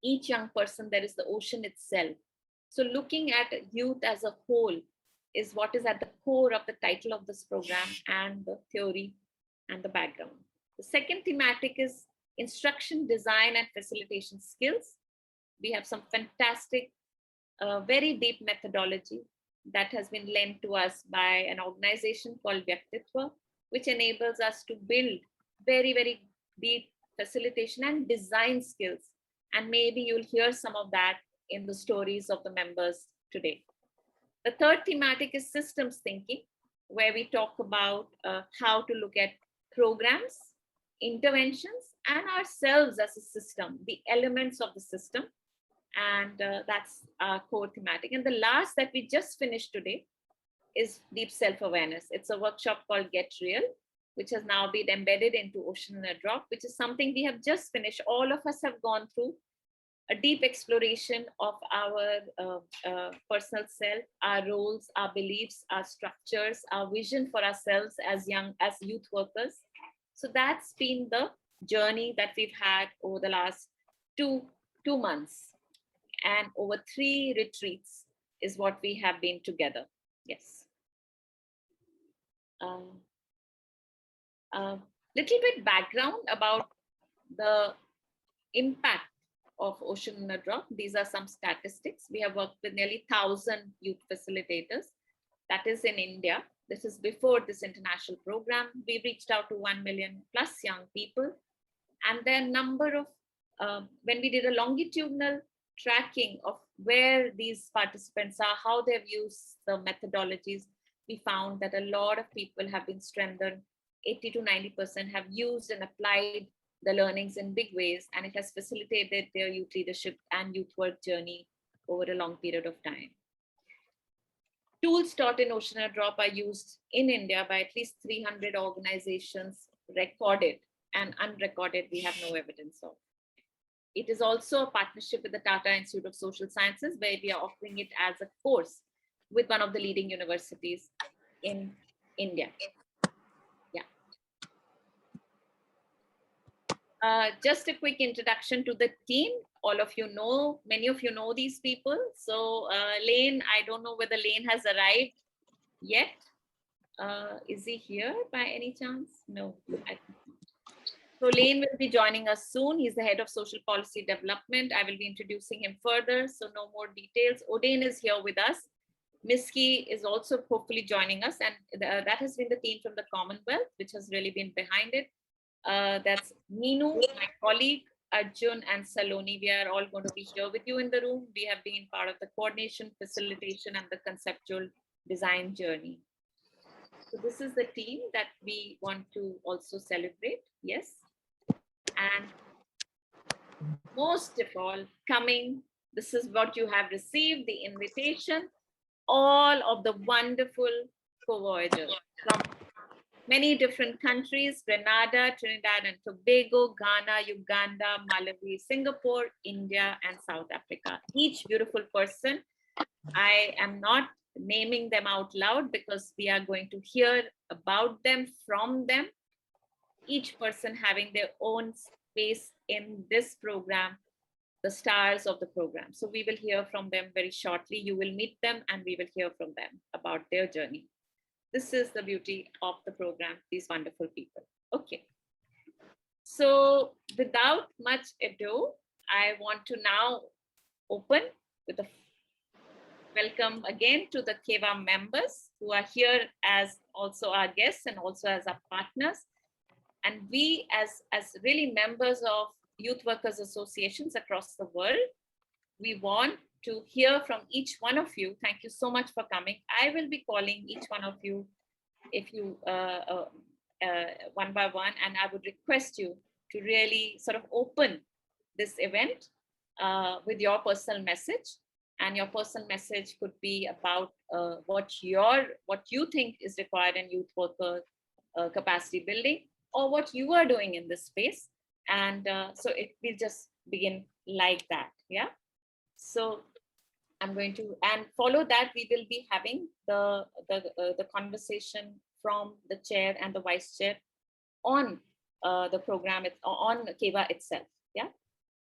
each young person, there is the ocean itself. So looking at youth as a whole is what is at the core of the title of this program and the theory and the background. The second thematic is instruction, design, and facilitation skills. We have some fantastic, very deep methodology that has been lent to us by an organization called Vyaktitva, which enables us to build very, very deep facilitation and design skills. And maybe you'll hear some of that in the stories of the members today. The third thematic is systems thinking, where we talk about how to look at programs, interventions, and ourselves as a system, the elements of the system. And that's our core thematic. And the last that we just finished today is deep self-awareness. It's a workshop called Get Real, which has now been embedded into Ocean in a Drop, which is something we have just finished. All of us have gone through a deep exploration of our personal self, our roles, our beliefs, our structures, our vision for ourselves as youth workers. So that's been the journey that we've had over the last two months. And over 3 retreats is what we have been together. Yes. Little bit background about the impact of Ocean in a Drop. These are some statistics. We have worked with nearly 1,000 youth facilitators. That is in India. This is before this international program. We reached out to 1 million plus young people. And then number of, when we did a longitudinal tracking of where these participants are, how they've used the methodologies, we found that a lot of people have been strengthened. 80 to 90% have used and applied the learnings in big ways, and it has facilitated their youth leadership and youth work journey over a long period of time. Tools taught in Ocean in a Drop are used in India by at least 300 organizations, recorded and unrecorded, we have no evidence of. It is also a partnership with the Tata Institute of Social Sciences, where we are offering it as a course with one of the leading universities in India. Yeah. Just a quick introduction to the team. All of you know, many of you know these people. So Lane, I don't know whether Lane has arrived yet. Is he here by any chance? No. So Lane will be joining us soon. He's the head of social policy development. I will be introducing him further, so no more details. Odain is here with us. Miski is also hopefully joining us, and that has been the team from the Commonwealth, which has really been behind it. That's Meenu, my colleague, Arjun and Saloni. We are all going to be here with you in the room. We have been part of the coordination, facilitation, and the conceptual design journey. So this is the team that we want to also celebrate. Yes. And most of all, coming, this is what you have received, the invitation, all of the wonderful co-voyagers from many different countries: Grenada, Trinidad and Tobago, Ghana, Uganda, Malawi, Singapore, India, and South Africa. Each beautiful person. I am not naming them out loud because we are going to hear about them from them. Each person having their own space in this program, the stars of the program. So we will hear from them very shortly. You will meet them and we will hear from them about their journey. This is the beauty of the program, these wonderful people. Okay. So without much ado, I want to now open with a welcome again to the CAYWA members who are here as also our guests and also as our partners. And we as really members of youth workers associations across the world, we want to hear from each one of you. Thank you so much for coming. I will be calling each one of you if you one by one, and I would request you to really sort of open this event with your personal message. And your personal message could be about what you think is required in youth worker capacity building, or what you are doing in this space. And so it will just begin like that. Yeah. So I'm going to, and follow that, we will be having the conversation from the chair and the vice chair on the program, on CAYWA itself. Yeah.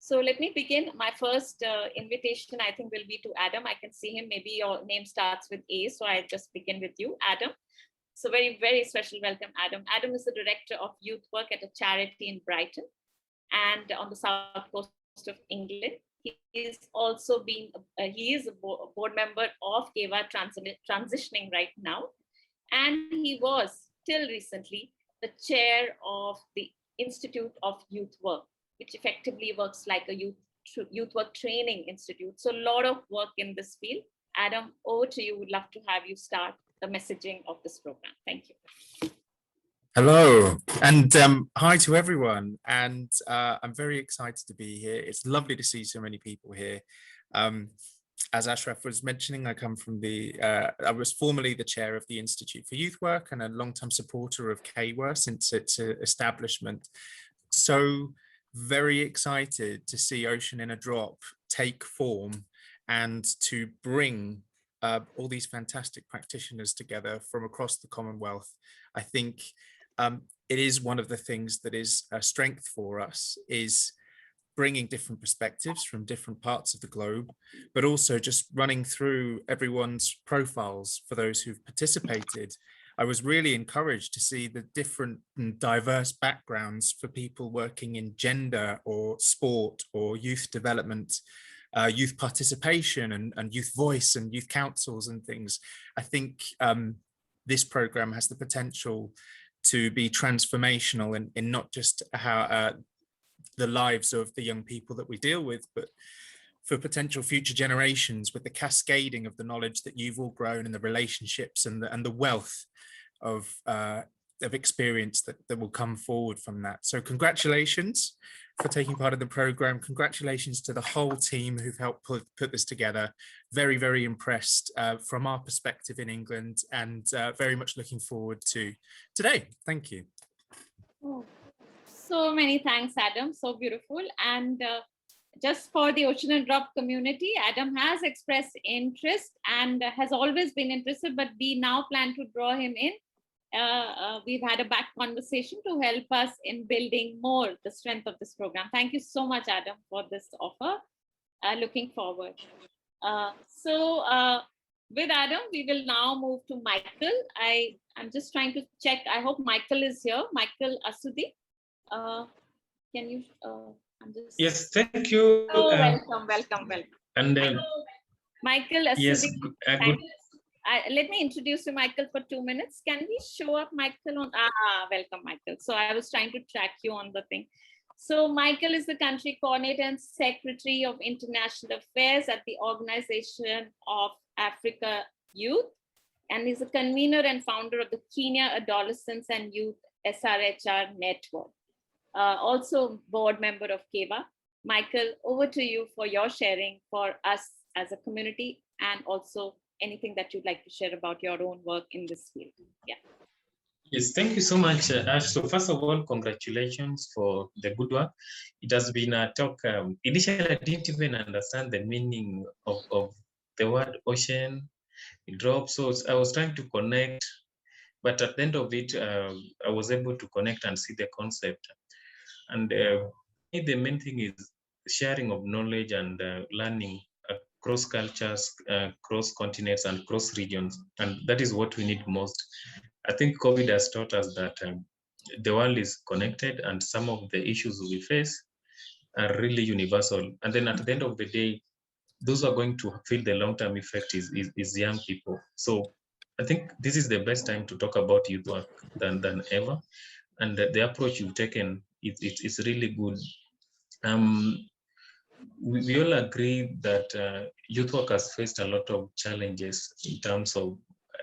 So let me begin. My first invitation, I think, will be to Adam. I can see him. Maybe your name starts with A, so I just begin with you, Adam. So very, very special welcome, Adam. Adam is the director of youth work at a charity in Brighton and on the south coast of England. He is also he is a board member of CAYWA transitioning right now. And he was, till recently, the chair of the Institute of Youth Work, which effectively works like a youth work training institute. So a lot of work in this field. Adam, over to you. Would love to have you start the messaging of this program. Thank you. Hello, and hi to everyone. And I'm very excited to be here. It's lovely to see so many people here. As Ashraf was mentioning, I come from I was formerly the chair of the Institute for Youth Work and a long-time supporter of CAYWA since its establishment. So very excited to see Ocean in a Drop take form and to bring all these fantastic practitioners together from across the Commonwealth. I think it is one of the things that is a strength for us, is bringing different perspectives from different parts of the globe, but also just running through everyone's profiles for those who've participated. I was really encouraged to see the different and diverse backgrounds for people working in gender or sport or youth development, youth participation and youth voice and youth councils and things. I think this program has the potential to be transformational in not just how the lives of the young people that we deal with, but for potential future generations, with the cascading of the knowledge that you've all grown and the relationships and the wealth of experience that will come forward from that. So congratulations for taking part of the program. Congratulations to the whole team who've helped put this together. Very, very impressed from our perspective in England, and very much looking forward to today. Thank you. Oh, so many thanks, Adam. So beautiful. And just for the Ocean and Drop community, Adam has expressed interest and has always been interested, but we now plan to draw him in. We've had a back conversation to help us in building more the strength of this program. Thank you so much, Adam, for this offer. Looking forward. With Adam, we will now move to Michael. I'm just trying to check. I hope Michael is here. Michael Asudi. Can you? Yes, thank you. Oh, welcome. And Michael Asudi. yes, good. Let me introduce you, Michael, for 2 minutes. Can we show up Michael on? Welcome, Michael. So I was trying to track you on the thing. So Michael is the country coordinator and secretary of international affairs at the Organization of Africa Youth, and he's a convener and founder of the Kenya Adolescents and Youth SRHR Network. Also board member of CAYWA. Michael, over to you for your sharing for us as a community, and also anything that you'd like to share about your own work in this field. Yeah. Yes, thank you so much, Ash. So first of all, congratulations for the good work. It has been a talk. Initially, I didn't even understand the meaning of the word ocean, drop. So I was trying to connect, but at the end of it, I was able to connect and see the concept. And the main thing is sharing of knowledge and learning across cultures, cross continents, and cross regions. And that is what we need most. I think COVID has taught us that the world is connected, and some of the issues we face are really universal. And then at the end of the day, those who are going to feel the long-term effect is young people. So I think this is the best time to talk about youth work than ever. And the approach you've taken, it's really good. We all agree that youth work has faced a lot of challenges in terms of,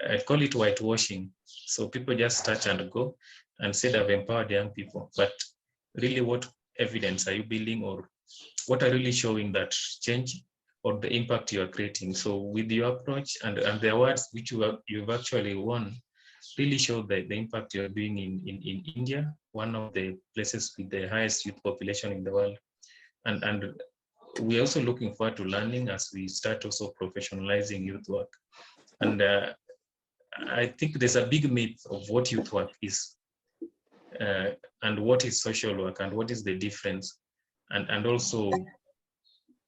I call it whitewashing. So people just touch and go and say they've empowered young people. But really, what evidence are you building, or what are really showing that change or the impact you are creating? So with your approach and the awards which you've actually won, really show the impact you're doing in India, one of the places with the highest youth population in the world. And we're also looking forward to learning as we start also professionalizing youth work. And I think there's a big myth of what youth work is, and what is social work, and what is the difference. And also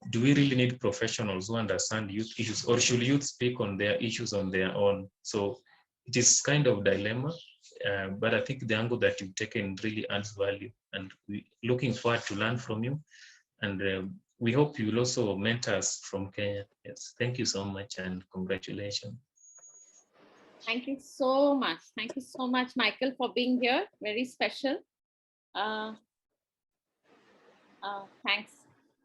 do we really need professionals who understand youth issues, or should youth speak on their issues on their own? So it is kind of dilemma, but I think the angle that you've taken really adds value, and we're looking forward to learn from you. And we hope you will also mentor us from Kenya. Yes, thank you so much and congratulations. Thank you so much. Thank you so much, Michael, for being here. Very special. Thanks.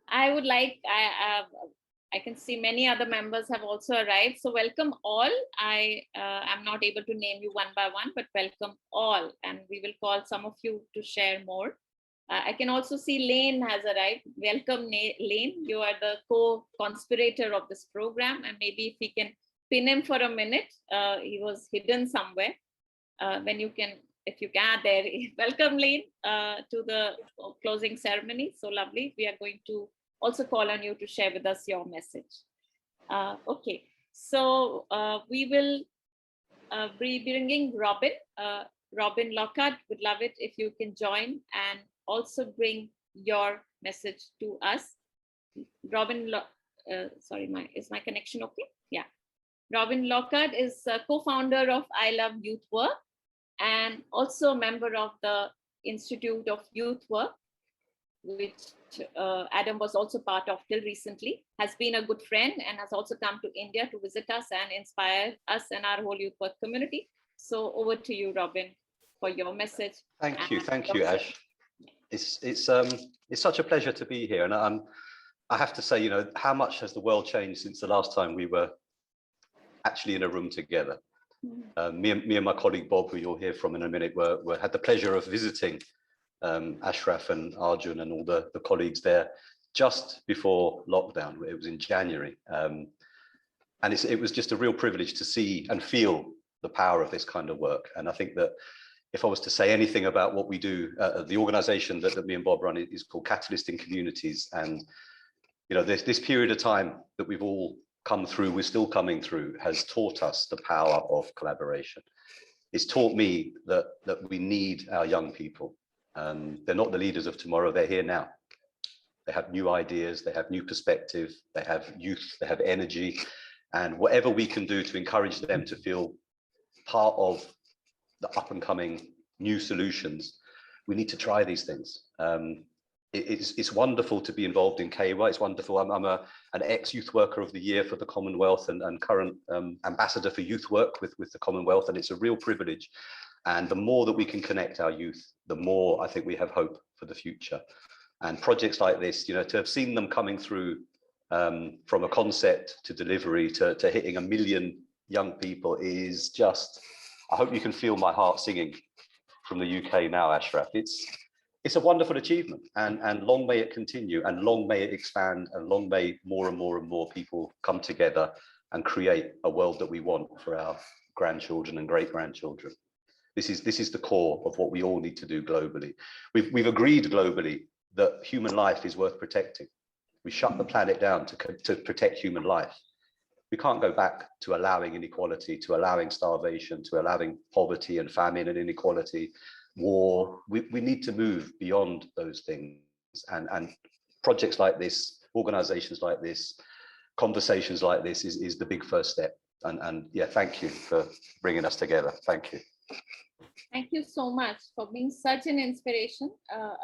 I would like, I can see many other members have also arrived. So welcome all. I am not able to name you one by one, but welcome all. And we will call some of you to share more. I can also see Lane has arrived. Welcome, Lane. You are the co-conspirator of this program. And maybe if we can pin him for a minute, he was hidden somewhere. When you can, if you can, there. Welcome, Lane, to the closing ceremony. So lovely. We are going to also call on you to share with us your message. Okay, so we will be bringing Robin. Robin Lockhart, would love it if you can join and also bring your message to us. Robin, sorry, is my connection okay? Yeah. Robin Lockhart is co-founder of I Love Youth Work and also a member of the Institute of Youth Work, which Adam was also part of till recently, has been a good friend and has also come to India to visit us and inspire us and our whole youth work community. So over to you, Robin, for your message. Thank you, Ash. It's such a pleasure to be here, and I have to say, you know, how much has the world changed since the last time we were actually in a room together. Me and my colleague Bob, who you'll hear from in a minute, had the pleasure of visiting Ashraf and Arjun and all the colleagues there just before lockdown. It was in January, and it was just a real privilege to see and feel the power of this kind of work. And I think that if I was to say anything about what we do, the organization that me and Bob run is called Catalyst in Communities. And you know, this period of time that we've all come through, we're still coming through, has taught us the power of collaboration. It's taught me that we need our young people. They're not the leaders of tomorrow, they're here now. They have new ideas, they have new perspective, they have youth, they have energy, and whatever we can do to encourage them to feel part of the up and coming new solutions, we need to try these things. It's wonderful to be involved in CAYWA. It's wonderful. I'm an ex-Youth Worker of the Year for the Commonwealth and current ambassador for youth work with the Commonwealth, and it's a real privilege. And the more that we can connect our youth, the more I think we have hope for the future. And projects like this, you know, to have seen them coming through from a concept to delivery to hitting 1 million young people is just, I hope you can feel my heart singing from the UK now, Ashraf. It's a wonderful achievement, and long may it continue, and long may it expand, and long may more and more and more people come together and create a world that we want for our grandchildren and great-grandchildren. This is the core of what we all need to do globally. We've agreed globally that human life is worth protecting. We shut the planet down to protect human life. We can't go back to allowing inequality, to allowing starvation, to allowing poverty and famine and inequality, war. We need to move beyond those things, and projects like this, organizations like this, conversations like this is the big first step. And yeah, thank you for bringing us together. Thank you. Thank you so much for being such an inspiration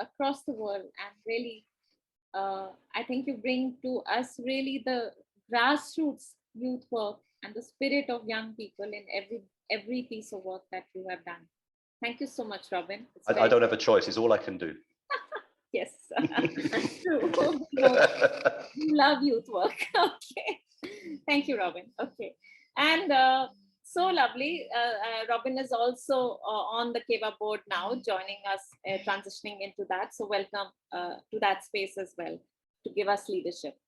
across the world, and really I think you bring to us really the grassroots youth work and the spirit of young people in every piece of work that you have done. Thank you so much, Robin. I don't have a choice. It's all I can do. Yes, true. You love youth work. Okay. Thank you, Robin. Okay. And so lovely. Robin is also on the CAYWA board now, joining us, transitioning into that. So welcome to that space as well to give us leadership.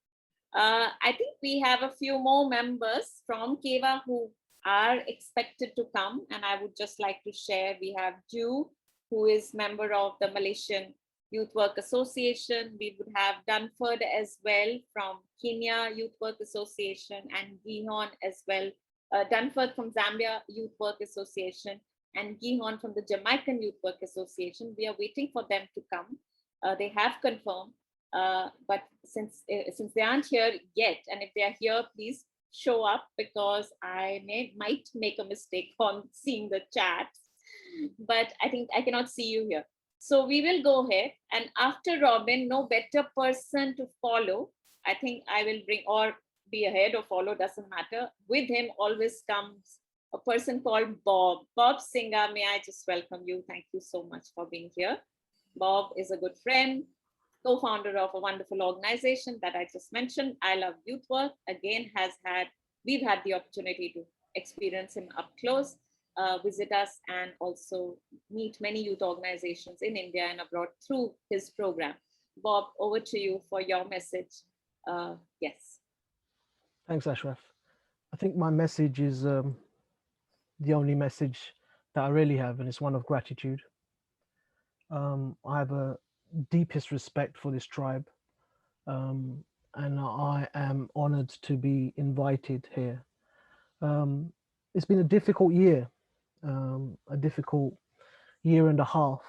I think we have a few more members from CAYWA who are expected to come, and I would just like to share. We have Ju, who is member of the Malaysian Youth Work Association. We would have Dunford as well from Kenya Youth Work Association, and Gihon as well. Dunford from Zambia Youth Work Association, and Gihon from the Jamaican Youth Work Association. We are waiting for them to come. They have confirmed. But since they aren't here yet, and if they are here, please show up, because I might make a mistake on seeing the chat, but I think I cannot see you here. So we will go ahead, and after Robin, no better person to follow. I think I will bring, or be ahead or follow, doesn't matter. With him always comes a person called Bob. Bob Singa, may I just welcome you? Thank you so much for being here. Bob is a good friend, co-founder of a wonderful organization that I just mentioned, I Love Youth Work. Again, we've had the opportunity to experience him up close, visit us, and also meet many youth organizations in India and abroad through his program. Bob, over to you for your message. Yes. Thanks, Ashraf. I think my message is the only message that I really have, and it's one of gratitude. I have a deepest respect for this tribe, and I am honored to be invited here. It's been a difficult year, a difficult year and a half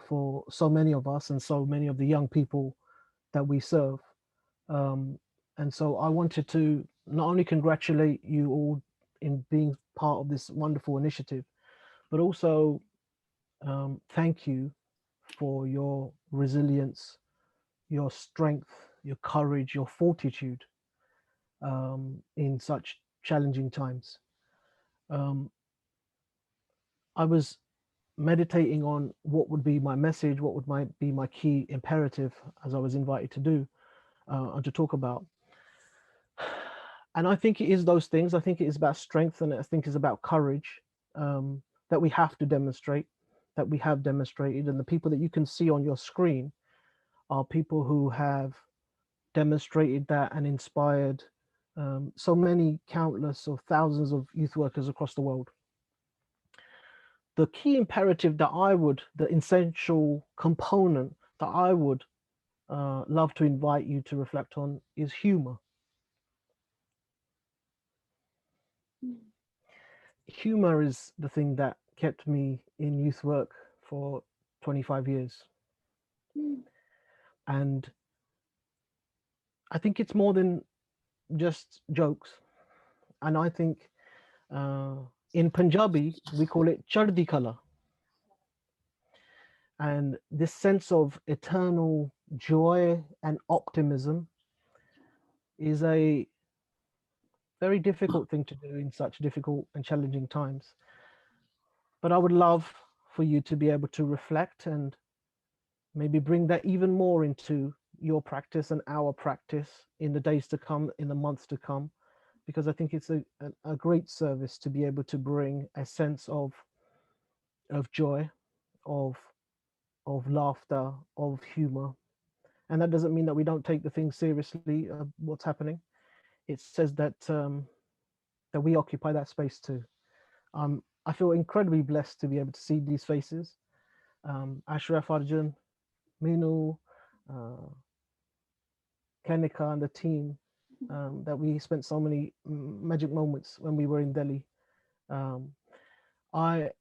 for so many of us and so many of the young people that we serve. And so I wanted to not only congratulate you all in being part of this wonderful initiative, but also thank you for your resilience, your strength, your courage, your fortitude in such challenging times. I was meditating on what would be my message, what would be my key imperative, as I was invited to do and to talk about. And I think it is those things. I think it is about strength, and I think it's about courage that we have to demonstrate, that we have demonstrated. And the people that you can see on your screen are people who have demonstrated that and inspired so many countless or thousands of youth workers across the world. The key imperative that the essential component that I would love to invite you to reflect on is humor. Humor is the thing that kept me in youth work for 25 years. And I think it's more than just jokes. And I think in Punjabi, we call it chardi kala. And this sense of eternal joy and optimism is a very difficult thing to do in such difficult and challenging times. But I would love for you to be able to reflect and maybe bring that even more into your practice and our practice in the days to come, in the months to come, because I think it's a great service to be able to bring a sense of joy, of laughter, of humor. And that doesn't mean that we don't take the things seriously, what's happening. It says that that we occupy that space too. I feel incredibly blessed to be able to see these faces. Ashraf, Arjun, Minu, Kanika and the team, that we spent so many magic moments when we were in Delhi. I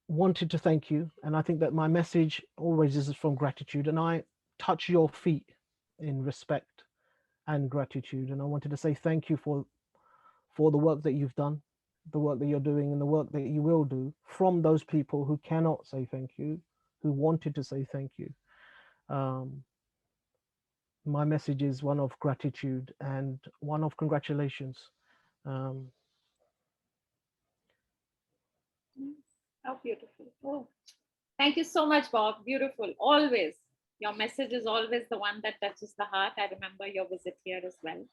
wanted to thank you, and I think that my message always is from gratitude, and I touch your feet in respect and gratitude, and I wanted to say thank you for the work that you've done, the work that you're doing, and the work that you will do from those people who cannot say thank you, who wanted to say thank you. My message is one of gratitude and one of congratulations. How beautiful. Oh, thank you so much, Bob. Beautiful. Always. Your message is always the one that touches the heart. I remember your visit here as well.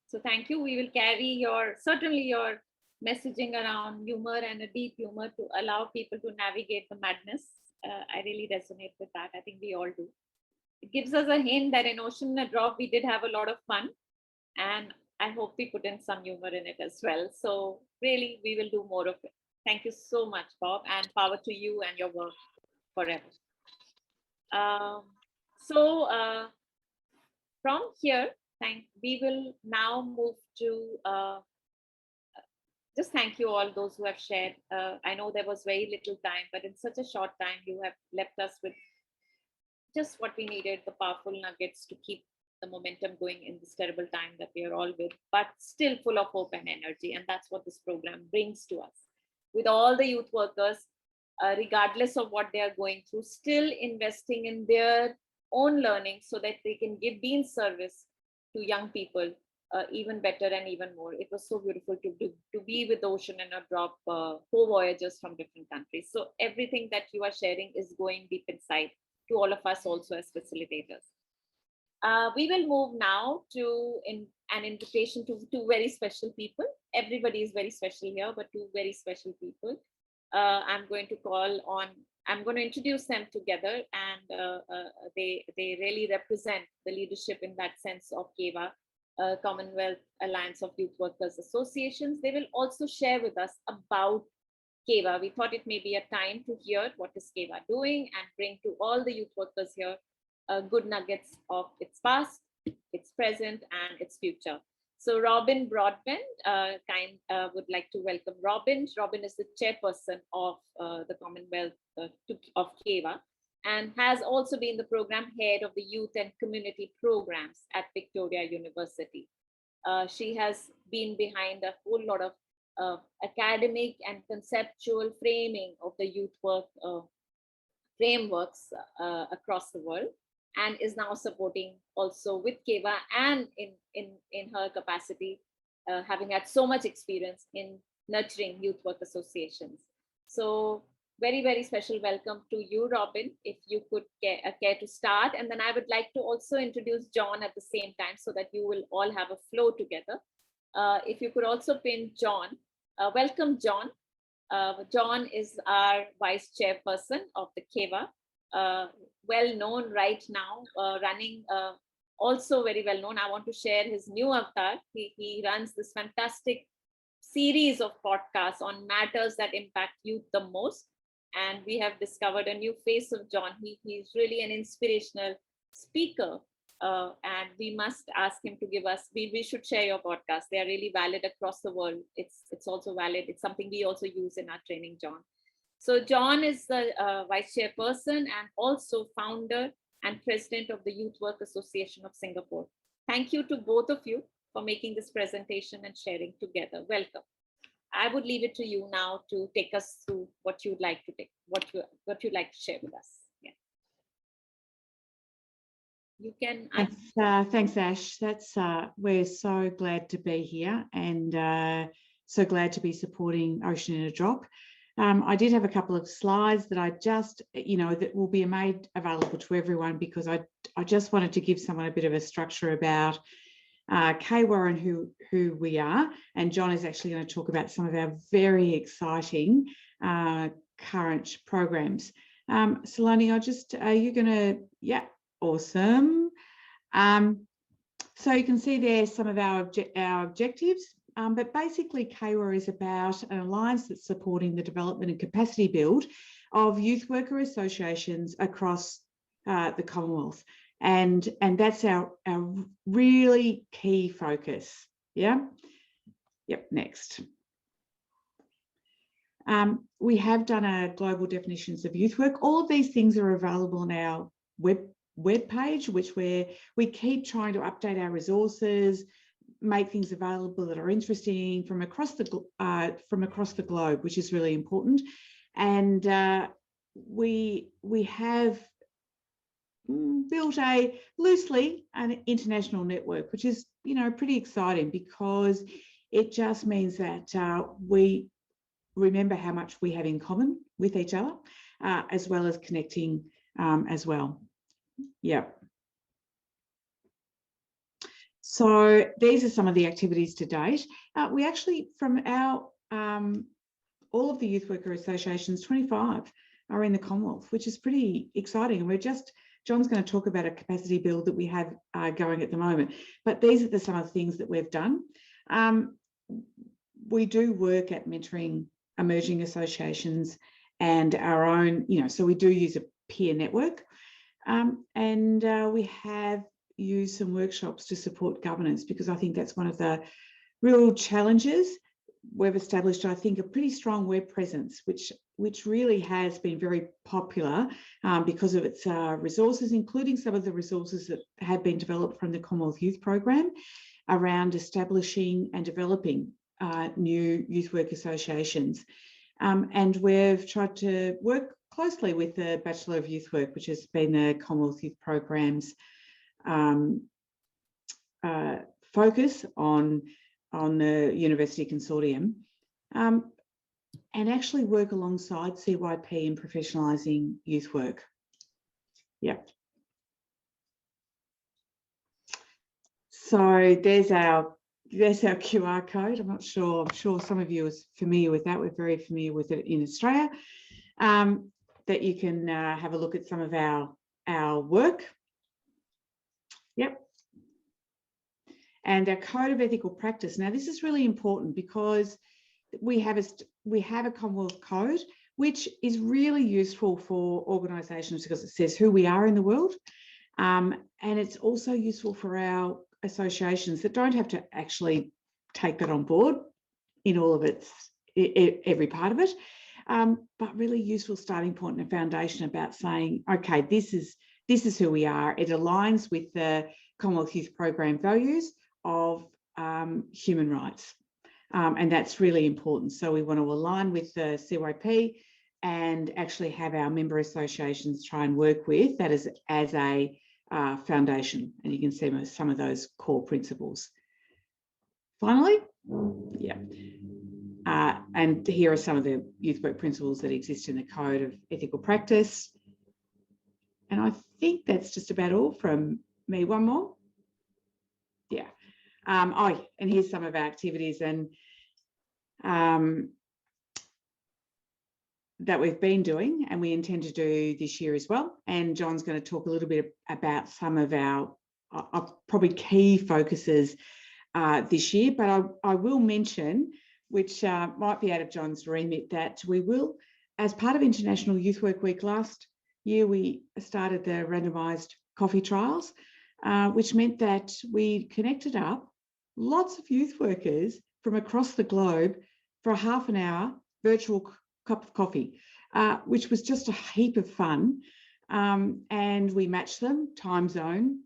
So thank you. We will carry certainly your messaging around humor and a deep humor to allow people to navigate the madness. I really resonate with that. I think we all do. It gives us a hint that in Ocean and a Drop, we did have a lot of fun. And I hope we put in some humor in it as well. So really, we will do more of it. Thank you so much, Bob, and power to you and your work forever. From here, we will now move to just thank you all those who have shared. I know there was very little time, but in such a short time, you have left us with just what we needed, the powerful nuggets to keep the momentum going in this terrible time that we are all with, but still full of hope and energy. And that's what this program brings to us. With all the youth workers, regardless of what they are going through, still investing in their own learning so that they can be in service to young people even better and even more. It was so beautiful to be with Ocean and a Drop co-voyagers from different countries. So everything that you are sharing is going deep inside to all of us also as facilitators. We will move now to an invitation to two very special people. Everybody is very special here, but two very special people. I'm going to introduce them together, and they really represent the leadership in that sense of CAYWA, Commonwealth Alliance of Youth Workers Associations. They will also share with us about CAYWA. We thought it may be a time to hear what is CAYWA doing and bring to all the youth workers here good nuggets of its past, its present, and its future. So Robin Broadbent, would like to welcome Robin. Robin is the chairperson of the Commonwealth of CAYWA and has also been the program head of the youth and community programs at Victoria University. She has been behind a whole lot of academic and conceptual framing of the youth work frameworks across the world, and is now supporting also with CAYWA and in her capacity, having had so much experience in nurturing youth work associations. So very, very special welcome to you, Robin, if you could care to start. And then I would like to also introduce John at the same time so that you will all have a flow together. If you could also pin John. Welcome, John. John is our vice chairperson of the CAYWA. Well known right now, running also very well known. I want to share his new avatar. He runs this fantastic series of podcasts on matters that impact youth the most. And we have discovered a new face of John. He's really an inspirational speaker. And we must ask him to give us, we should share your podcast. They are really valid across the world. It's also valid. It's something we also use in our training, John. So John is the vice chairperson and also founder and president of the Youth Work Association of Singapore. Thank you to both of you for making this presentation and sharing together. Welcome. I would leave it to you now to take us through what you'd like to what you'd like to share with us. Yeah. You can. Thanks, Ash. We're so glad to be here and so glad to be supporting Ocean in a Drop. I did have a couple of slides that I just, that will be made available to everyone because I just wanted to give someone a bit of a structure about CAYWA and who we are. And John is actually going to talk about some of our very exciting current programs. Saloni, are you going to, yeah, awesome. So you can see there some of our objectives. But basically, CAYWA is about an alliance that's supporting the development and capacity build of youth worker associations across the Commonwealth. And that's our really key focus. Yeah. Yep. Next. We have done a global definitions of youth work. All of these things are available on our web page, which we keep trying to update our resources, make things available that are interesting from across the globe, which is really important. And we have built loosely an international network, which is pretty exciting because it just means that we remember how much we have in common with each other, as well as connecting as well. Yeah. So these are some of the activities to date. We actually, from our all of the youth worker associations, 25 are in the Commonwealth, which is pretty exciting. And John's going to talk about a capacity build that we have going at the moment. But these are some of the things that we've done. We do work at mentoring emerging associations and our own, so we do use a peer network. And we have use some workshops to support governance because I think that's one of the real challenges we've established, I think, a pretty strong web presence, which really has been very popular because of its resources, including some of the resources that have been developed from the Commonwealth Youth Program around establishing and developing new youth work associations. And we've tried to work closely with the Bachelor of Youth Work, which has been the Commonwealth Youth Program's focus on the University Consortium, and actually work alongside CYP in professionalising youth work. Yeah. So there's our QR code. I'm sure some of you are familiar with that. We're very familiar with it in Australia. That you can have a look at some of our work. Yep. And our code of ethical practice. Now, this is really important because we have a Commonwealth code, which is really useful for organisations because it says who we are in the world. And it's also useful for our associations that don't have to actually take that on board in all of every part of it, but really useful starting point and a foundation about saying, okay, this is who we are. It aligns with the Commonwealth Youth Program values of human rights. And that's really important. So we want to align with the CYP and actually have our member associations try and work with that as a foundation. And you can see some of those core principles. Finally, yeah. And here are some of the youth work principles that exist in the Code of Ethical Practice. And I think that's just about all from me. One more. Yeah. Oh, and here's some of our activities and that we've been doing and we intend to do this year as well. And John's going to talk a little bit about some of our probably key focuses this year, but I will mention, which might be out of John's remit, that we will, as part of International Youth Work Week last year, we started the randomised coffee trials, which meant that we connected up lots of youth workers from across the globe for a half an hour virtual cup of coffee, which was just a heap of fun. And we matched them, time zone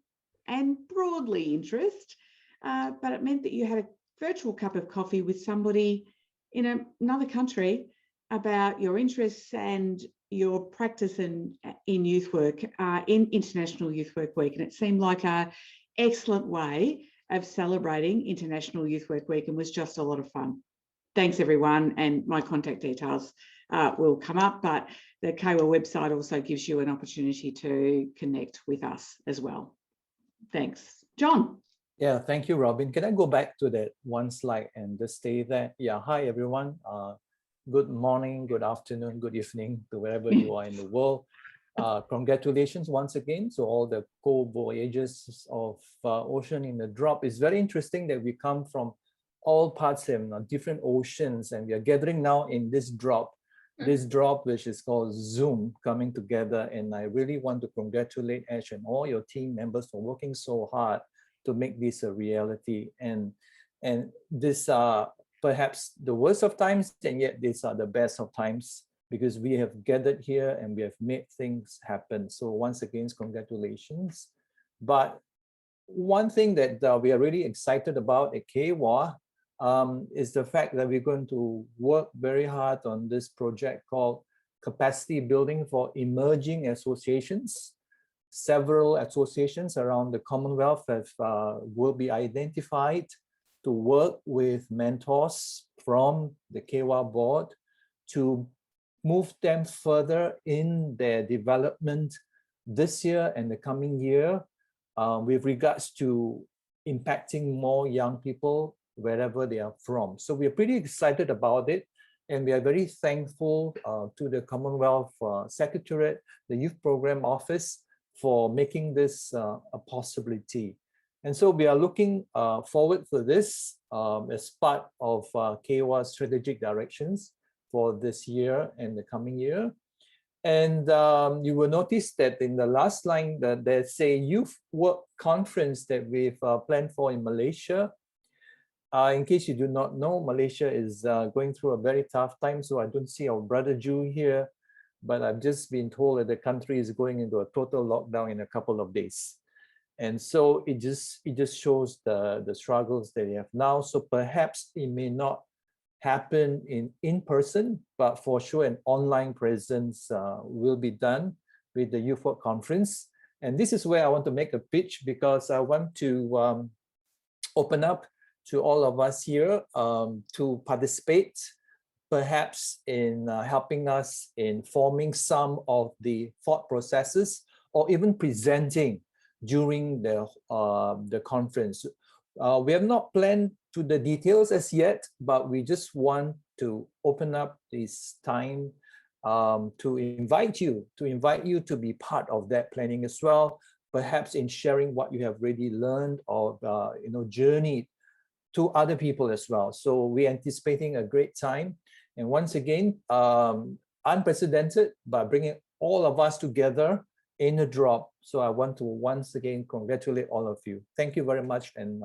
and broadly interest, but it meant that you had a virtual cup of coffee with somebody in another country about your interests and your practice in youth work, in International Youth Work Week. And it seemed like an excellent way of celebrating International Youth Work Week and was just a lot of fun. Thanks, everyone. And my contact details will come up, but the CAYWA website also gives you an opportunity to connect with us as well. Thanks. John. Yeah, thank you, Robin. Can I go back to that one slide and just say that, yeah, hi, everyone. Good morning, good afternoon, good evening to wherever you are in the world. Congratulations once again to all the co-voyagers of Ocean in the Drought. It's very interesting that we come from all parts of different oceans, and we are gathering now in this drop, which is called Zoom, coming together. And I really want to congratulate Ash and all your team members for working so hard to make this a reality. And these are perhaps the worst of times, and yet these are the best of times, because we have gathered here and we have made things happen. So once again, congratulations. But one thing that we are really excited about at CAYWA is the fact that we're going to work very hard on this project called Capacity Building for Emerging Associations. Several associations around the Commonwealth will be identified to work with mentors from the CAYWA board to move them further in their development this year and the coming year with regards to impacting more young people wherever they are from. So we're pretty excited about it, and we are very thankful to the Commonwealth Secretariat, the Youth Program Office, for making this a possibility. And so we are looking forward for this as part of CAYWA's strategic directions for this year and the coming year. And you will notice that in the last line that there's a youth work conference that we've planned for in Malaysia. In case you do not know, Malaysia is going through a very tough time. So I don't see our brother Jew here, but I've just been told that the country is going into a total lockdown in a couple of days. And so it just shows the struggles that they have now. So perhaps it may not happen in person, but for sure an online presence will be done with the Youth Work Conference. And this is where I want to make a pitch, because I want to open up to all of us here to participate, perhaps in helping us in forming some of the thought processes, or even presenting during the conference. We have not planned to the details as yet, but we just want to open up this time to invite you to be part of that planning as well, perhaps in sharing what you have already learned or journeyed to other people as well. So we're anticipating a great time. And once again, unprecedented, by bringing all of us together in a drop. So I want to once again congratulate all of you. Thank you very much. And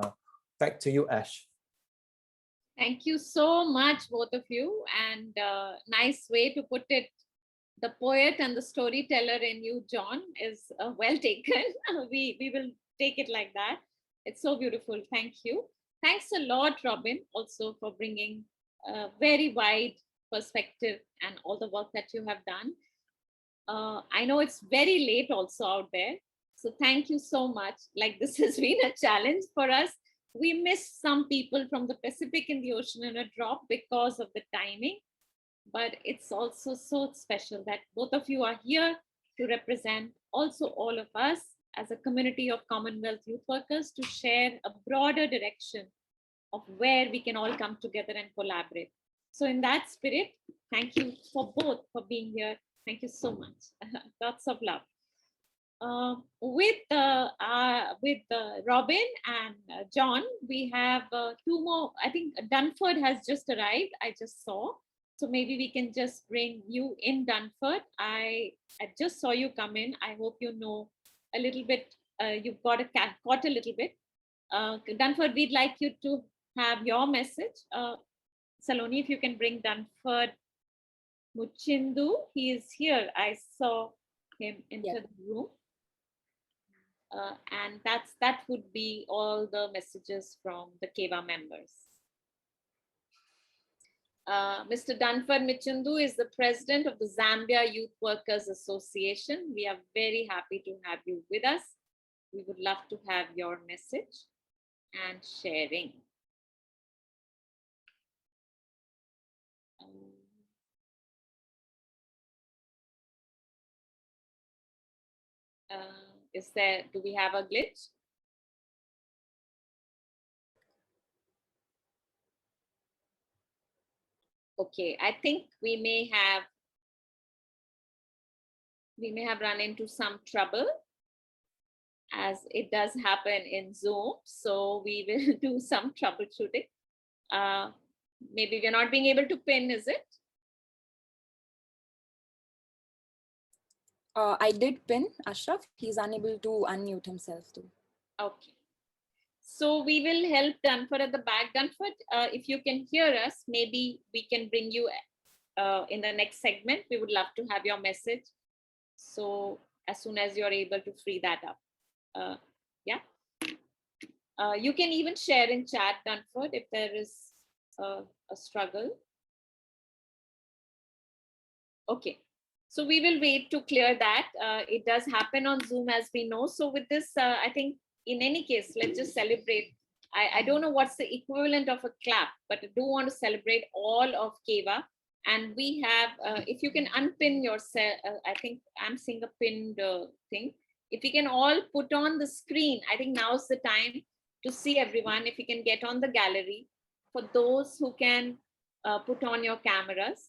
back to you, Ash. Thank you so much, both of you. And nice way to put it. The poet and the storyteller in you, John, is well taken. We will take it like that. It's so beautiful. Thank you. Thanks a lot, Robin, also for bringing a very wide perspective and all the work that you have done. I know it's very late also out there. So thank you so much. Like, this has been a challenge for us. We missed some people from the Pacific in the ocean in a drop because of the timing. But it's also so special that both of you are here to represent also all of us as a community of Commonwealth youth workers, to share a broader direction of where we can all come together and collaborate. So in that spirit, thank you for both for being here. Thank you so much. Lots of love. With Robin and John, we have two more. I think Dunford has just arrived. I just saw. So maybe we can just bring you in, Dunford. I just saw you come in. I hope you know a little bit. You've got caught a little bit. Dunford, we'd like you to have your message. Saloni, if you can bring Dunford Muchindu. He is here. I saw him enter the room. And that would be all the messages from the CAYWA members. Mr. Dunford Muchindu is the president of the Zambia Youth Workers Association. We are very happy to have you with us. We would love to have your message and sharing. Do we have a glitch? Okay, I think we may have run into some trouble, as it does happen in Zoom. So we will do some troubleshooting. Maybe we're not being able to pin, is it? I did pin Ashraf. He's unable to unmute himself too. Okay. So we will help Dunford at the back. Dunford, if you can hear us, maybe we can bring you in the next segment. We would love to have your message. So as soon as you're able to free that up. Yeah. You can even share in chat, Dunford, if there is a struggle. Okay. So we will wait to clear that. It does happen on Zoom, as we know. So with this, I think in any case, let's just celebrate. I don't know what's the equivalent of a clap, but I do want to celebrate all of CAYWA. And we have, if you can unpin yourself, I think I'm seeing a pinned thing. If you can all put on the screen, I think now's the time to see everyone. If you can get on the gallery, for those who can put on your cameras.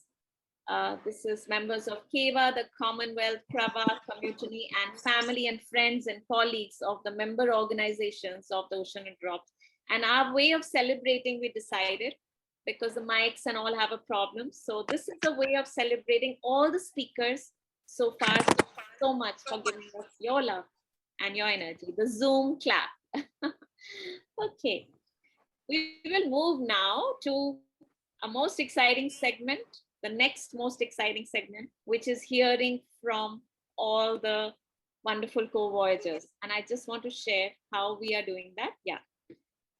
This is members of CAYWA, the Commonwealth, Pravah, ComMutiny, and family and friends and colleagues of the member organizations of the Ocean and Drought. And our way of celebrating, we decided, because the mics and all have a problem. So this is a way of celebrating all the speakers so far. So much for giving us your love and your energy. The Zoom clap. Okay. We will move now to a most exciting segment, the next most exciting segment, which is hearing from all the wonderful co-voyagers. And I just want to share how we are doing that. Yeah,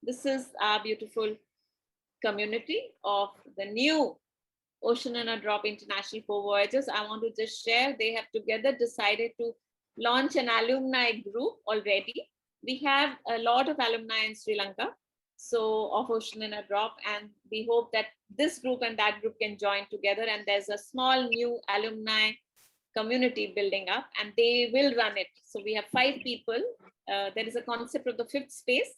this is our beautiful community of the new Ocean in a Drop International Co-Voyagers. I want to just share, they have together decided to launch an alumni group already. We have a lot of alumni in Sri Lanka, so of Ocean in a Drop, and we hope that this group and that group can join together, and there's a small new alumni community building up, and they will run it. So we have 5 people. There is a concept of the 5th space,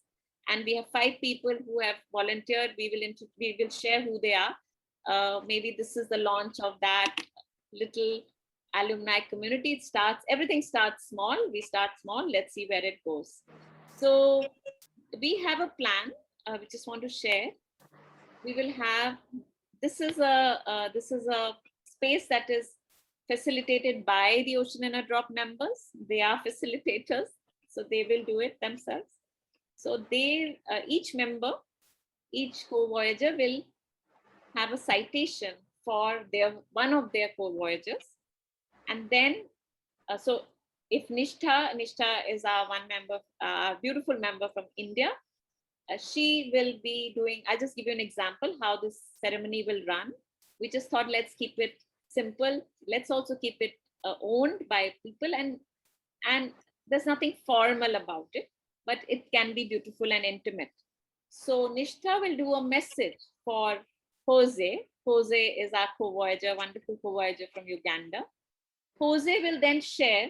and we have 5 people who have volunteered. We will share who they are. Maybe this is the launch of that little alumni community. Everything starts small. We start small. Let's see where it goes. So we have a plan. We just want to share. We will have, this is a space that is facilitated by the Ocean in a Drop members. They are facilitators, so they will do it themselves. So they, each member, each co-voyager will have a citation for one of their co-voyagers. And then, so if Nishtha is our one member, beautiful member from India, she will be doing, I'll just give you an example how this ceremony will run. We just thought, let's keep it simple. Let's also keep it owned by people, and there's nothing formal about it, but it can be beautiful and intimate. So Nishtha will do a message for Jose. Jose is our co-voyager, wonderful co-voyager from Uganda. Jose will then share.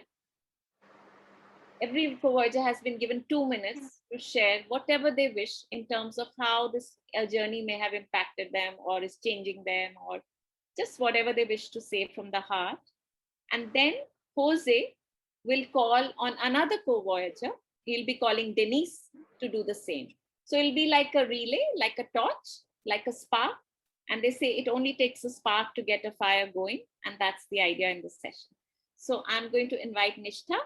Every co-voyager has been given 2 minutes to share whatever they wish in terms of how this journey may have impacted them or is changing them, or just whatever they wish to say from the heart. And then Jose will call on another co-voyager. He'll be calling Denise to do the same. So it'll be like a relay, like a torch, like a spark. And they say it only takes a spark to get a fire going. And that's the idea in this session. So I'm going to invite Nishtha.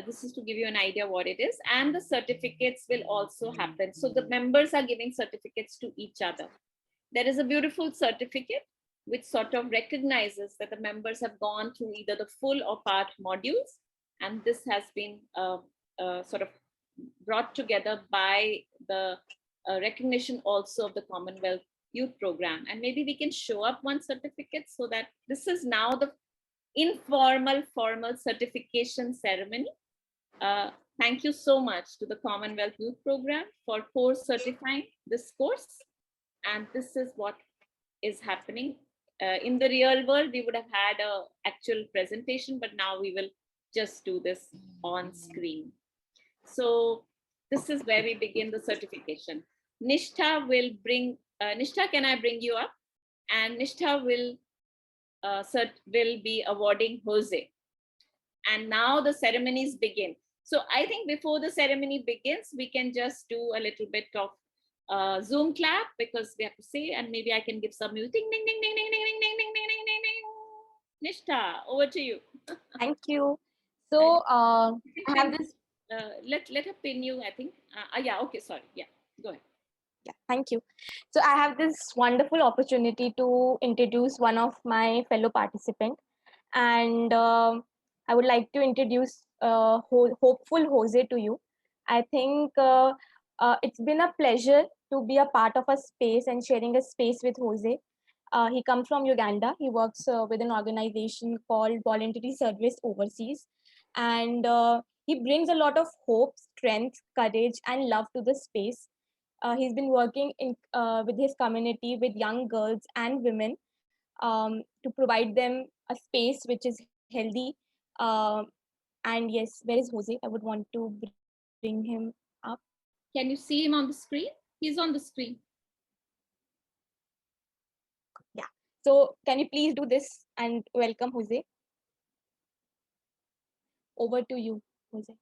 This is to give you an idea what it is. And the certificates will also happen. So the members are giving certificates to each other. There is a beautiful certificate which sort of recognizes that the members have gone through either the full or part modules. And this has been sort of brought together by the recognition also of the Commonwealth Youth Program. And maybe we can show up one certificate so that this is now the informal formal certification ceremony. Thank you so much to the Commonwealth Youth Program for course certifying this course. And this is what is happening. In the real world, we would have had an actual presentation, but now we will just do this on screen. So this is where we begin the certification. Nishtha will bring, Nishtha, can I bring you up? And Nishtha will be awarding Jose. And now the ceremonies begin. So I think before the ceremony begins, we can just do a little bit of Zoom clap, because we have to say, and maybe I can give some music. Ding, ding, ding, ding, ding, ding, ding, ding, ding, ding, ding, ding. Nishtha, over to you. Thank you. So I have this. Let her pin you, I think. Yeah, okay, sorry. Yeah, go ahead. Yeah, thank you. So I have this wonderful opportunity to introduce one of my fellow participants, and I would like to introduce Hopeful Jose to you. I think it's been a pleasure to be a part of a space and sharing a space with Jose. He comes from Uganda. He works with an organization called Voluntary Service Overseas, and he brings a lot of hope, strength, courage, and love to the space. He's been working with his community, with young girls and women, to provide them a space which is healthy. And yes, where is Jose? I would want to bring him up. Can you see him on the screen? He's on the screen. Yeah. So can you please do this and welcome Jose? Over to you, Jose.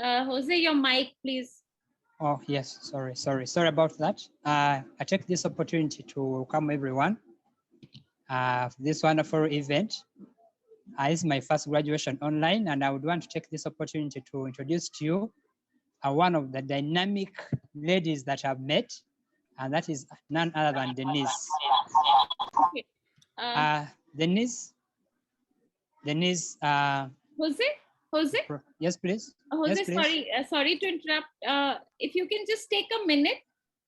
Jose, your mic, please. Oh, yes, sorry about that. I take this opportunity to welcome everyone for this wonderful event. This is my first graduation online, and I would want to take this opportunity to introduce to you one of the dynamic ladies that I've met, and that is none other than Denise. Okay. Denise, Jose? Yes, please. Jose, Yes, please. sorry to interrupt. If you can just take a minute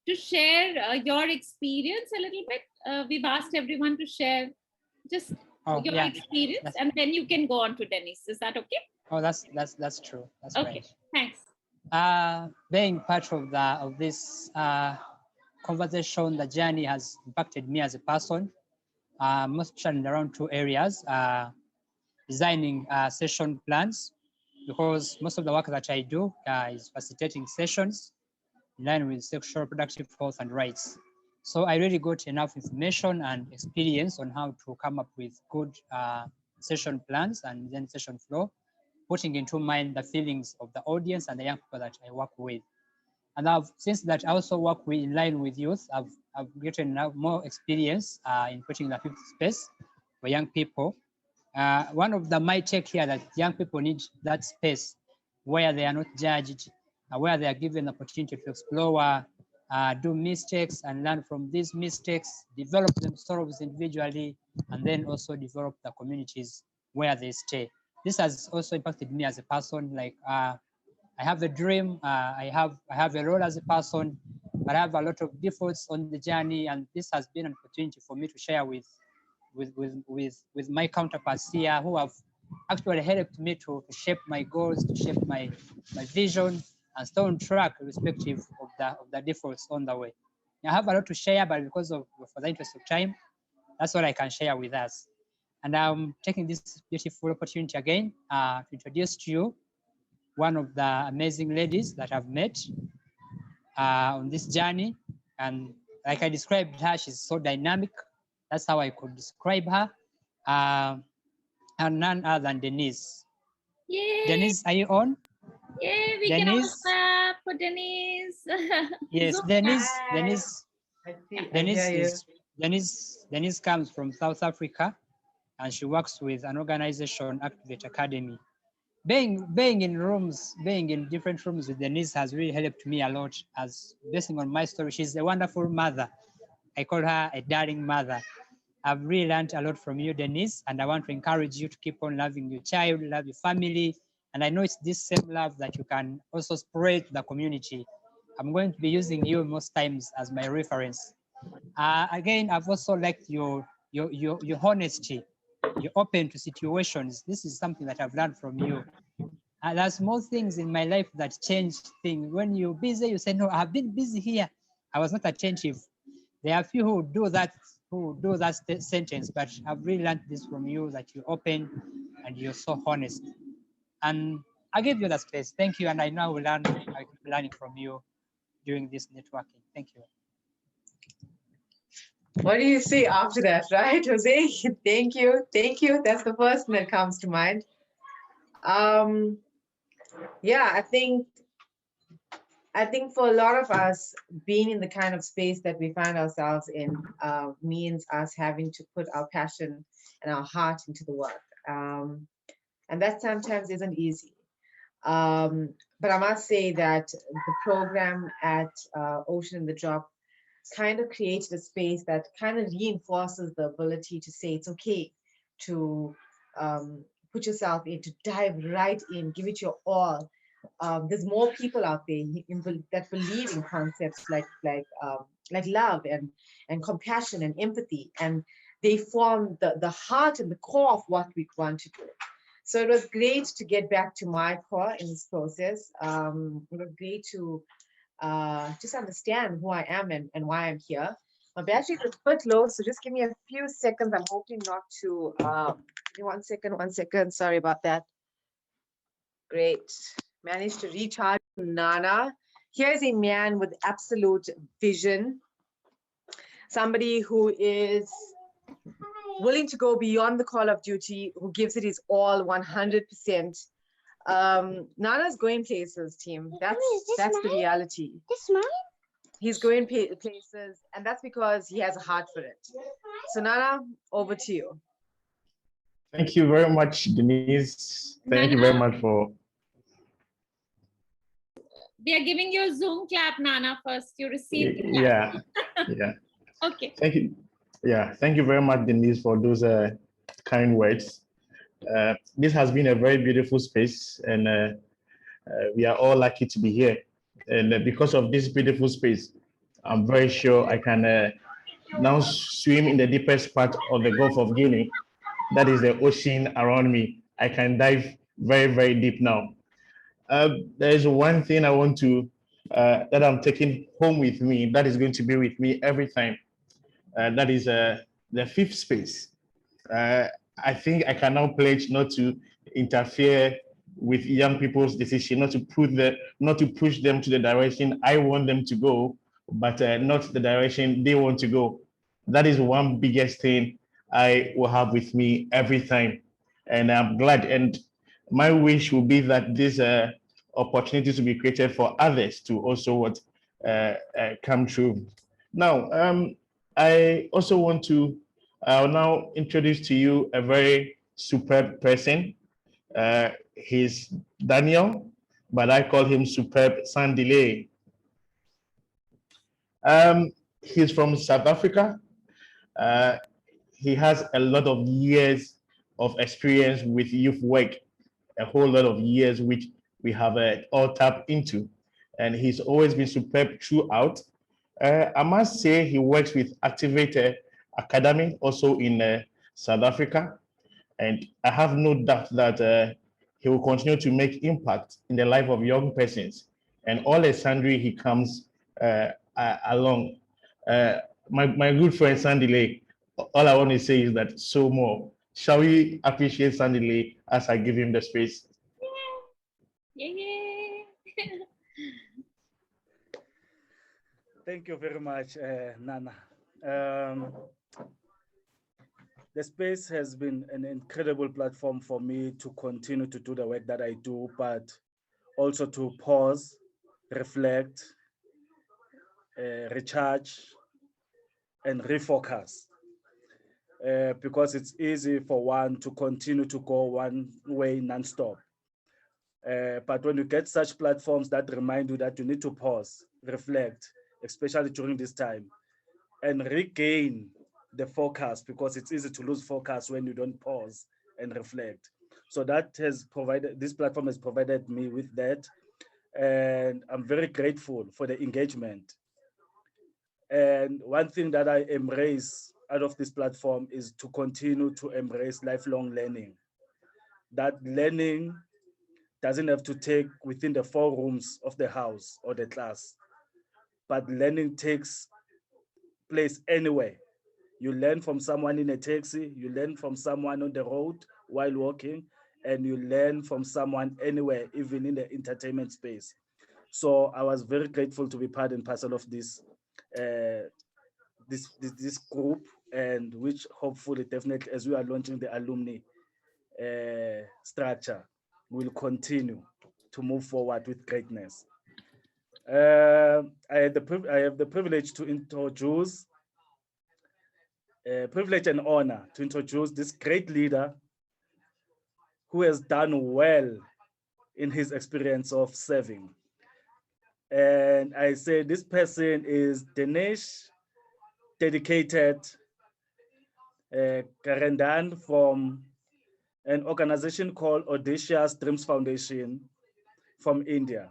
to share your experience a little bit. We've asked everyone to share just your experience, and then you can go on to Denise. Is that okay? Oh, that's true. That's okay. Right. Thanks. Being part of this conversation, the journey has impacted me as a person, mostly around two areas: designing session plans, because most of the work that I do is facilitating sessions in line with sexual reproductive health and rights. So I really got enough information and experience on how to come up with good session plans and then session flow, putting into mind the feelings of the audience and the young people that I work with. And since that I also work in line with youth, I've gotten more experience in putting the fifth space for young people. One of my take here that young people need that space where they are not judged, where they are given the opportunity to explore, do mistakes and learn from these mistakes, develop themselves individually, and then also develop the communities where they stay. This has also impacted me as a person. Like I have a dream, I have a role as a person, but I have a lot of defaults on the journey, and this has been an opportunity for me to share with my counterparts here who have actually helped me to shape my goals, to shape my vision, and stay on track irrespective of the defaults on the way. I have a lot to share, but for the interest of time, that's what I can share with us. And I'm taking this beautiful opportunity again to introduce to you one of the amazing ladies that I've met on this journey. And like I described her, she's so dynamic. That's how I could describe her. And none other than Denise. Yay. Denise, are you on? Yeah, we can all clap for Denise. Yes, Denise comes from South Africa, and she works with an organization, Activate Academy. Being in different rooms with Denise has really helped me a lot. As basing on my story, she's a wonderful mother. I call her a darling mother. I've really learned a lot from you, Denise, and I want to encourage you to keep on loving your child, love your family. And I know it's this same love that you can also spread to the community. I'm going to be using you most times as my reference. Again, I've also liked your honesty. You're open to situations. This is something that I've learned from you. There are small things in my life that change things. When you're busy, you say, no, I've been busy here. I was not attentive. There are few who do that sentence, but I've really learned this from you, that you're open and you're so honest. And I give you that space. Thank you. And I know I will keep learning from you during this networking. Thank you. What do you say after that, right, Jose? Thank you. Thank you. That's the first thing that comes to mind. Yeah, I think for a lot of us, being in the kind of space that we find ourselves in means us having to put our passion and our heart into the work. And that sometimes isn't easy. But I must say that the program at Ocean in the Drop kind of created a space that kind of reinforces the ability to say it's okay to put yourself in, to dive right in, give it your all. There's more people out there that believe in concepts like love and compassion and empathy, and they form the heart and the core of what we want to do. So it was great to get back to my core in this process. It was great to just understand who I am and why I'm here. My battery is a bit low, so just give me a few seconds. I'm hoping not to. Give me 1 second. Sorry about that. Great. Managed to recharge Nana. Here's a man with absolute vision. Somebody who is willing to go beyond the call of duty, who gives it his all 100%. Nana's going places, team. That's the reality. This mine? He's going places, and that's because he has a heart for it. So Nana, over to you. Thank you very much, Denise. Thank you very much for. We are giving you a Zoom clap, Nana, first. You received the clap. Yeah, yeah. Okay. Thank you. Yeah, thank you very much, Denise, for those kind words. This has been a very beautiful space, and we are all lucky to be here. And because of this beautiful space, I'm very sure I can now swim in the deepest part of the Gulf of Guinea. That is the ocean around me. I can dive very, very deep now. There is one thing I want to, that I'm taking home with me, that is going to be with me every time. That is the fifth space. I think I can now pledge not to interfere with young people's decision, not to push them to the direction I want them to go, but not the direction they want to go. That is one biggest thing I will have with me every time, and I'm glad. And my wish will be that this opportunities will be created for others to also come true. Now, I also want to I'll now introduce to you a very superb person. He's Daniel, but I call him Superb Sandile. He's from South Africa. He has a lot of years of experience with youth work, a whole lot of years which we have all tapped into. And he's always been superb throughout. I must say he works with Activate Academy also in South Africa. And I have no doubt that he will continue to make impact in the life of young persons and all the sundry he comes along. My good friend Sandile, all I want to say is that so more. Shall we appreciate Sandile as I give him the space? Yay. Thank you very much, Nana. The space has been an incredible platform for me to continue to do the work that I do, but also to pause, reflect, recharge, and refocus. Because it's easy for one to continue to go one way nonstop. But when you get such platforms that remind you that you need to pause, reflect, especially during this time, and regain the focus, because it's easy to lose focus when you don't pause and reflect. So that has provided, this platform has provided me with that. And I'm very grateful for the engagement. And one thing that I embrace out of this platform is to continue to embrace lifelong learning. That learning doesn't have to take within the 4 rooms of the house or the class, but learning takes place anywhere. You learn from someone in a taxi, you learn from someone on the road while walking, and you learn from someone anywhere, even in the entertainment space. So I was very grateful to be part and parcel of this this group, and which hopefully definitely as we are launching the alumni structure, will continue to move forward with greatness. I have the privilege to introduce, privilege and honor to introduce this great leader who has done well in his experience of serving. And I say this person is Dinesh Dedicated Karendan from an organization called Audacious Dreams Foundation from India.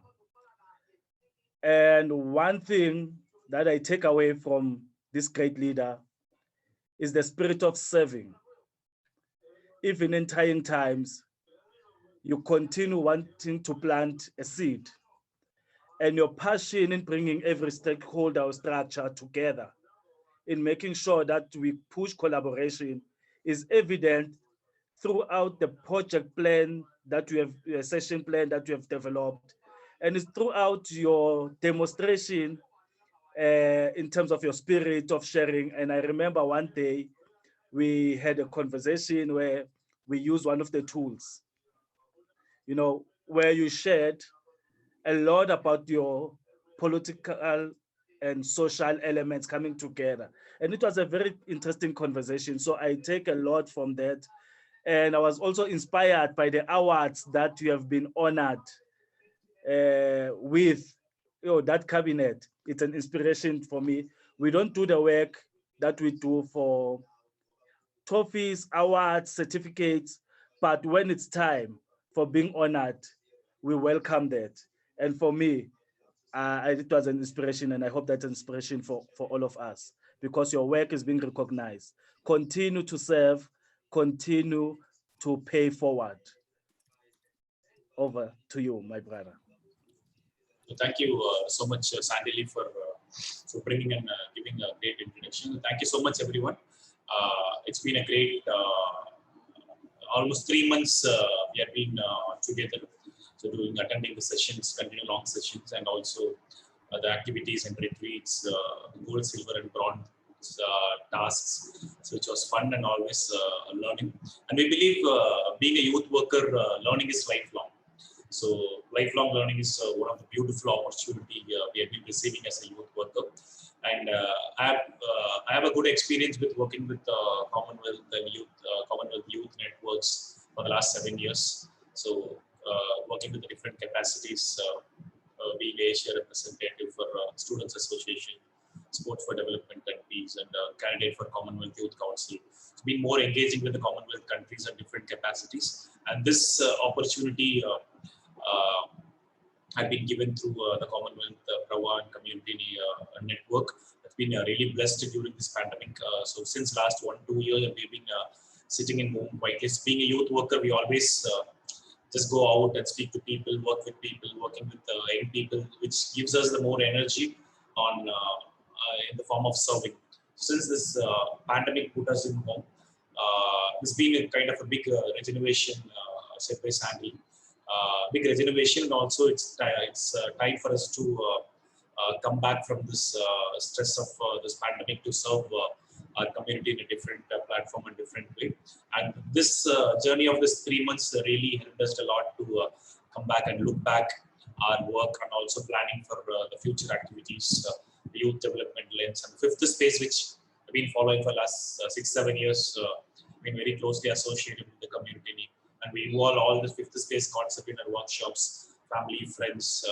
And one thing that I take away from this great leader is the spirit of serving. Even in trying times, you continue wanting to plant a seed, and your passion in bringing every stakeholder or structure together, in making sure that we push collaboration, is evident throughout the project plan that we have, a session plan that we have developed, and it's throughout your demonstration in terms of your spirit of sharing. And I remember one day we had a conversation where we used one of the tools, you know, where you shared a lot about your political and social elements coming together. And it was a very interesting conversation. So I take a lot from that. And I was also inspired by the awards that you have been honored with. That cabinet. It's an inspiration for me. We don't do the work that we do for trophies, awards, certificates, but when it's time for being honored, we welcome that. And for me, it was an inspiration, and I hope that's an inspiration for all of us, because your work is being recognized. Continue to serve, continue to pay forward. Over to you, my brother. Thank you so much, Sandy, for bringing and giving a great introduction. Thank you so much, everyone. It's been a great, almost 3 months we have been together. So attending the sessions, continue long sessions, and also the activities and retreats, gold, silver, and bronze tasks. So it was fun and always learning. And we believe being a youth worker, learning is lifelong. So lifelong learning is one of the beautiful opportunities we have been receiving as a youth worker. And I have a good experience with working with Commonwealth Youth Networks for the last 7 years. So working with the different capacities, being Asia representative for Students Association, Sport for Development countries, and candidate for Commonwealth Youth Council. It's been more engaging with the Commonwealth countries and different capacities. And this opportunity have been given through the Commonwealth Pravah and ComMutiny network. I've been really blessed during this pandemic. So since last 1-2 years, we've been sitting in home quietly. Being a youth worker, we always just go out and speak to people, work with people, working with young people, which gives us the more energy on in the form of serving. Since this pandemic put us in home, it's been a kind of a big regeneration, said by Sandy. Big regeneration, and also it's time for us to come back from this stress of this pandemic to serve our community in a different platform and different way. And this journey of this 3 months really helped us a lot to come back and look back our work, and also planning for the future activities, the youth development lens, and the fifth space, which I've been following for the last 6-7 years, been very closely associated with the community. And we involve all the fifth space concept in our workshops, family, friends,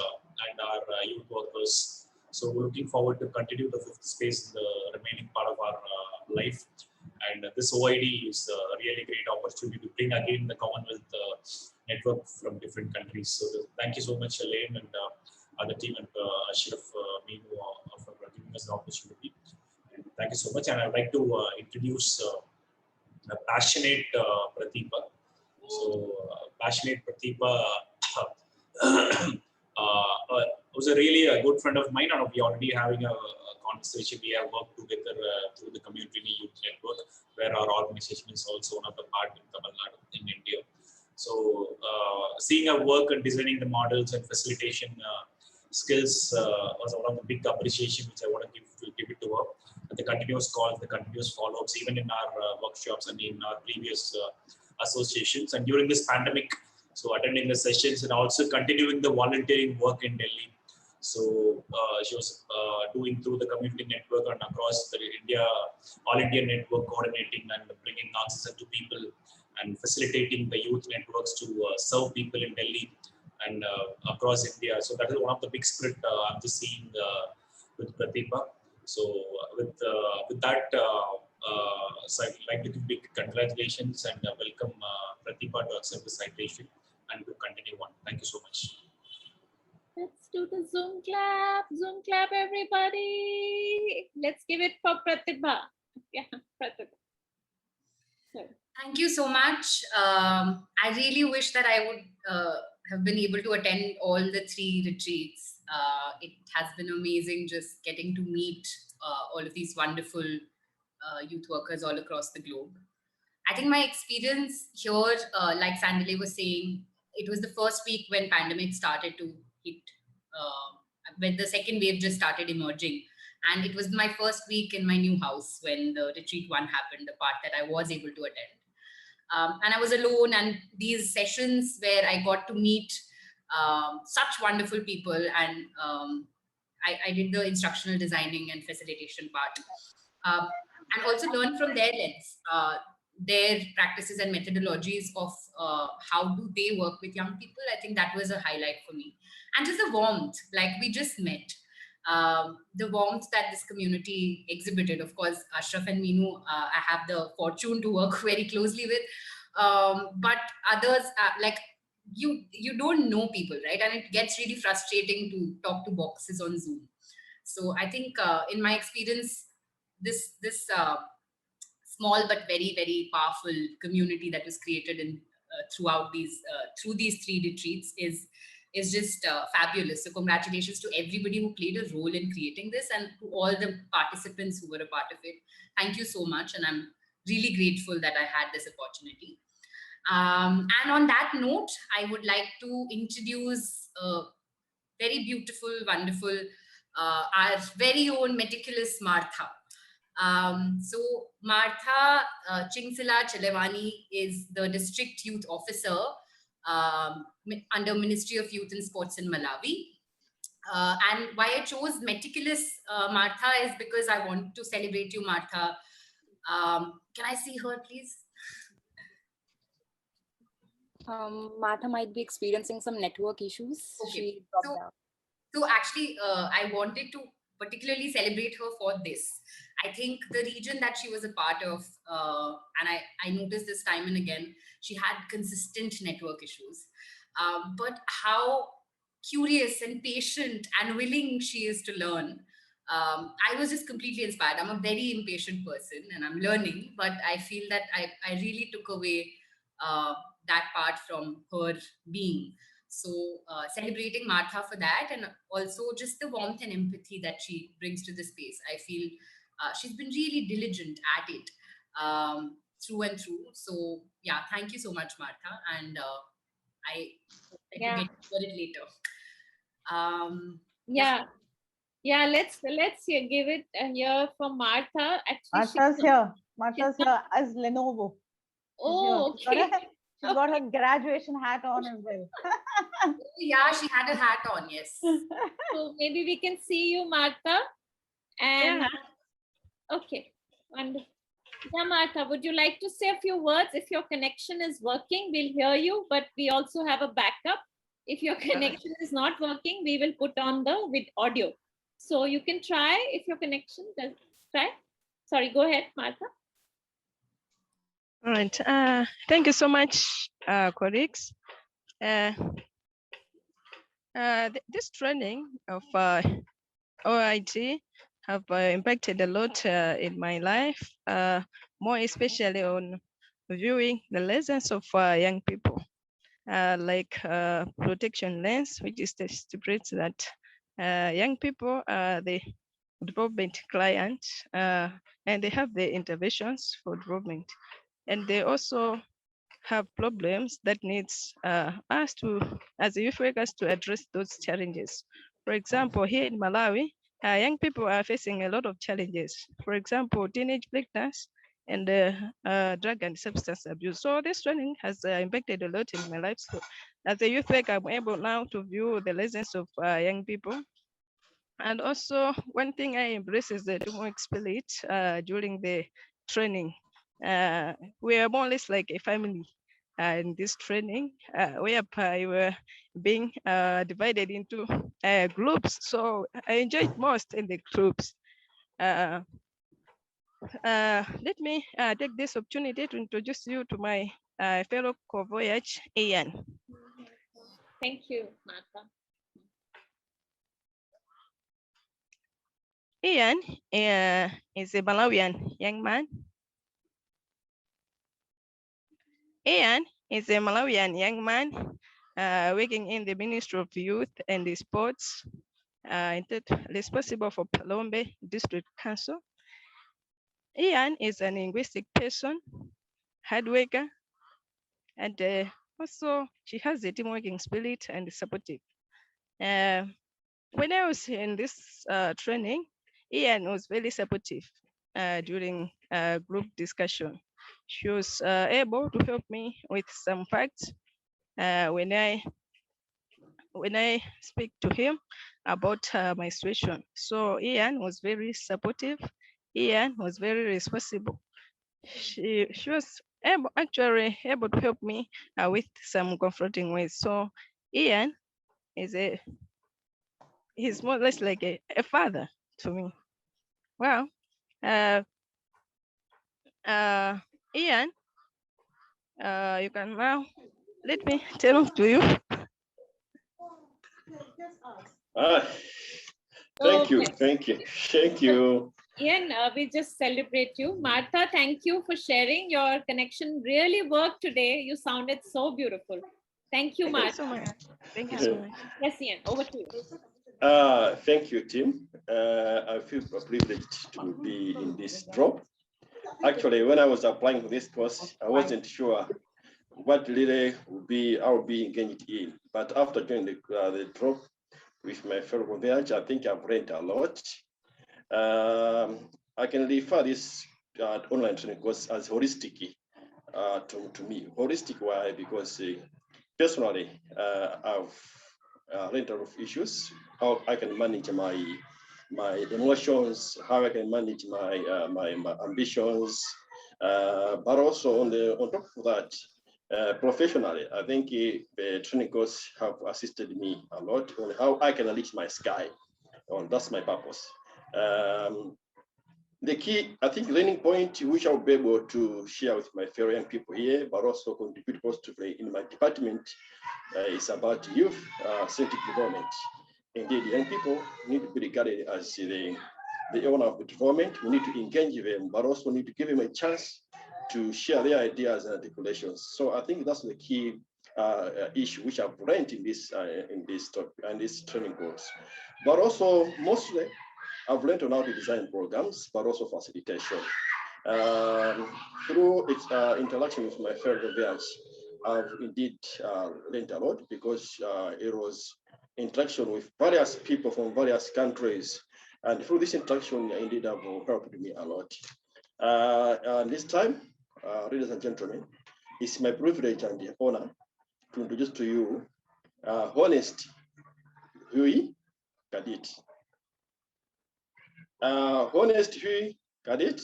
and our youth workers. So we're looking forward to continue the fifth space in the remaining part of our life. And this OID is a really great opportunity to bring again the Commonwealth network from different countries. So thank you so much, Elaine, and other team, and Ashraf Meenu for giving us the opportunity. And thank you so much. And I'd like to introduce a passionate Pratibha. So passionate Pratibha was a really good friend of mine, and we already having a conversation. We have worked together through the Community Youth Network, where our organization is also one of the part in Tamil Nadu in India. So seeing our work and designing the models and facilitation skills was one of the big appreciation which I want to give it to her. And the continuous calls, the continuous follow-ups, even in our workshops and in our previous associations. And during this pandemic, so attending the sessions and also continuing the volunteering work in Delhi. So she was doing through the community network and across the all India network, coordinating and bringing answers to people and facilitating the youth networks to serve people in Delhi and across India. So that is one of the big spirit I'm just seeing with Pratibha. So with that, so I'd like to give big congratulations and welcome Pratibha to accept the citation and to continue on. Thank you so much. Let's do the Zoom clap, everybody. Let's give it for Pratibha. Yeah, Pratibha. So. Thank you so much. I really wish that I would have been able to attend all the 3 retreats. It has been amazing just getting to meet all of these wonderful youth workers all across the globe. I think my experience here, like Sandile was saying, it was the first week when pandemic started to hit, when the second wave just started emerging. And it was my first week in my new house when the retreat 1 happened, the part that I was able to attend. And I was alone, and these sessions where I got to meet such wonderful people, and I did the instructional designing and facilitation part, and also learn from their lens. their practices and methodologies of how do they work with young people. I think that was a highlight for me. And just the warmth, like we just met. The warmth that this community exhibited. Of course, Ashraf and Meenu, I have the fortune to work very closely with. But others, like you don't know people, right? And it gets really frustrating to talk to boxes on Zoom. So I think in my experience, this small but very, very powerful community that was created in throughout these through these 3 retreats is just fabulous. So congratulations to everybody who played a role in creating this and to all the participants who were a part of it. Thank you so much. And I'm really grateful that I had this opportunity. And on that note, I would like to introduce a very beautiful, wonderful, our very own meticulous Martha. So Martha Chingsila Chelewani is the district youth officer under Ministry of Youth and Sports in Malawi. And why I chose meticulous Martha is because I want to celebrate you, Martha. Can I see her, please? Martha might be experiencing some network issues. Okay. She dropped out. So actually, I wanted to particularly celebrate her for this. I think the region that she was a part of, and I noticed this time and again, she had consistent network issues. But how curious and patient and willing she is to learn. I was just completely inspired. I'm a very impatient person and I'm learning, but I feel that I really took away that part from her being. So celebrating Martha for that, and also just the warmth and empathy that she brings to the space. I feel she's been really diligent at it through and through. So yeah, thank you so much, Martha. And I can get to it later. Yeah, let's give it here for Martha. Actually, Martha's here as Lenovo. Oh, okay. She's got her graduation hat on as well. Yeah, she had a hat on, yes. So maybe we can see you, Martha. And okay, wonderful. Yeah, Martha, would you like to say a few words? If your connection is working, we'll hear you, but we also have a backup. If your connection is not working, we will put on the with audio. So you can try if your connection does. Try. Sorry, go ahead, Martha. All right. Thank you so much, colleagues. This training of OIT have impacted a lot in my life, more especially on viewing the lessons of young people, like protection lens, which is stipulates that young people are the development client, and they have the interventions for development. And they also have problems that needs us to, as youth workers, to address those challenges. For example, here in Malawi, young people are facing a lot of challenges. For example, teenage pregnancy and drug and substance abuse. So this training has impacted a lot in my life. So as a youth worker, I'm able now to view the lessons of young people. And also one thing I embrace is the teamwork spirit during the training. We are more or less like a family in this training, whereby we were being divided into groups. So I enjoyed most in the groups. Let me take this opportunity to introduce you to my fellow co-voyage, Ian. Thank you, Martha. Ian is a Malawian young man. Ian is a Malawian young man working in the Ministry of Youth and Sports, responsible for Palombe District Council. Ian is a linguistic person, hard worker, and also she has a team working spirit and supportive. When I was in this training, Ian was very supportive during group discussion. She was able to help me with some facts when I speak to him about my situation. So Ian was very supportive. Ian was very responsible. She was actually able to help me with some confronting ways. So Ian is he's more or less like a father to me. Well, Ian, you can now let me turn off to you. Thank you, Okay. thank you, thank you. Ian, we just celebrate you. Martha, thank you for sharing. Your connection really worked today. You sounded so beautiful. Thank you, Thank you Martha. so much. Thank you so much. Yes, Ian, over to you. Thank you, Tim. I feel privileged to be in this drop. Actually, when I was applying for this course, I wasn't sure what really I would be engaged in. But after joining the drop with my fellow co-voyagers, I think I've learned a lot. I can refer this online training course as holistic to me. Holistic, why? Because personally, I've learned a lot of issues, how I can manage my emotions, how I can manage my ambitions, but also on top of that, professionally, I think the training course have assisted me a lot on how I can reach my sky. That's my purpose. The key, I think, learning point which I'll be able to share with my fellow young people here, but also contribute positively in my department, is about youth-centric development. Indeed, young people need to be regarded as the owner of the development. We need to engage them, but also need to give them a chance to share their ideas and articulations. So I think that's the key issue which I've learned in this training course. But also mostly, I've learned on how to design programs, but also facilitation. Through its interaction with my fellow co-voyagers, I've indeed learned a lot because it was interaction with various people from various countries. And through this interaction, indeed have helped me a lot. And this time, ladies and gentlemen, it's my privilege and the honor to introduce to you Honest Hui Kadit. Honest Hui Kadit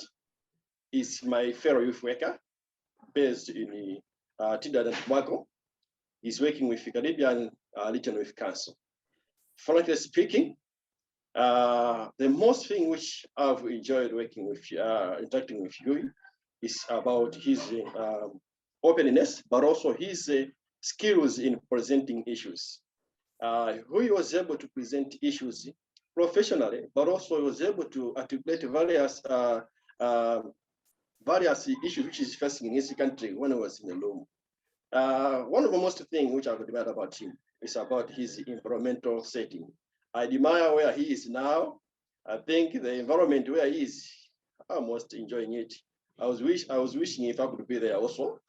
is my fellow youth worker based in Trinidad and Tobago. He's working with the Caribbean Region Youth Council. Frankly speaking, the most thing which I've enjoyed working with, interacting with Hui is about his openness, but also his skills in presenting issues. Hui was able to present issues professionally, but also was able to articulate various issues which is facing in his country when he was in the room. One of the most things which I've admired about him is about his environmental setting. I admire where he is now. I think the environment where he is, I'm most enjoying it. I was wishing if I could be there also.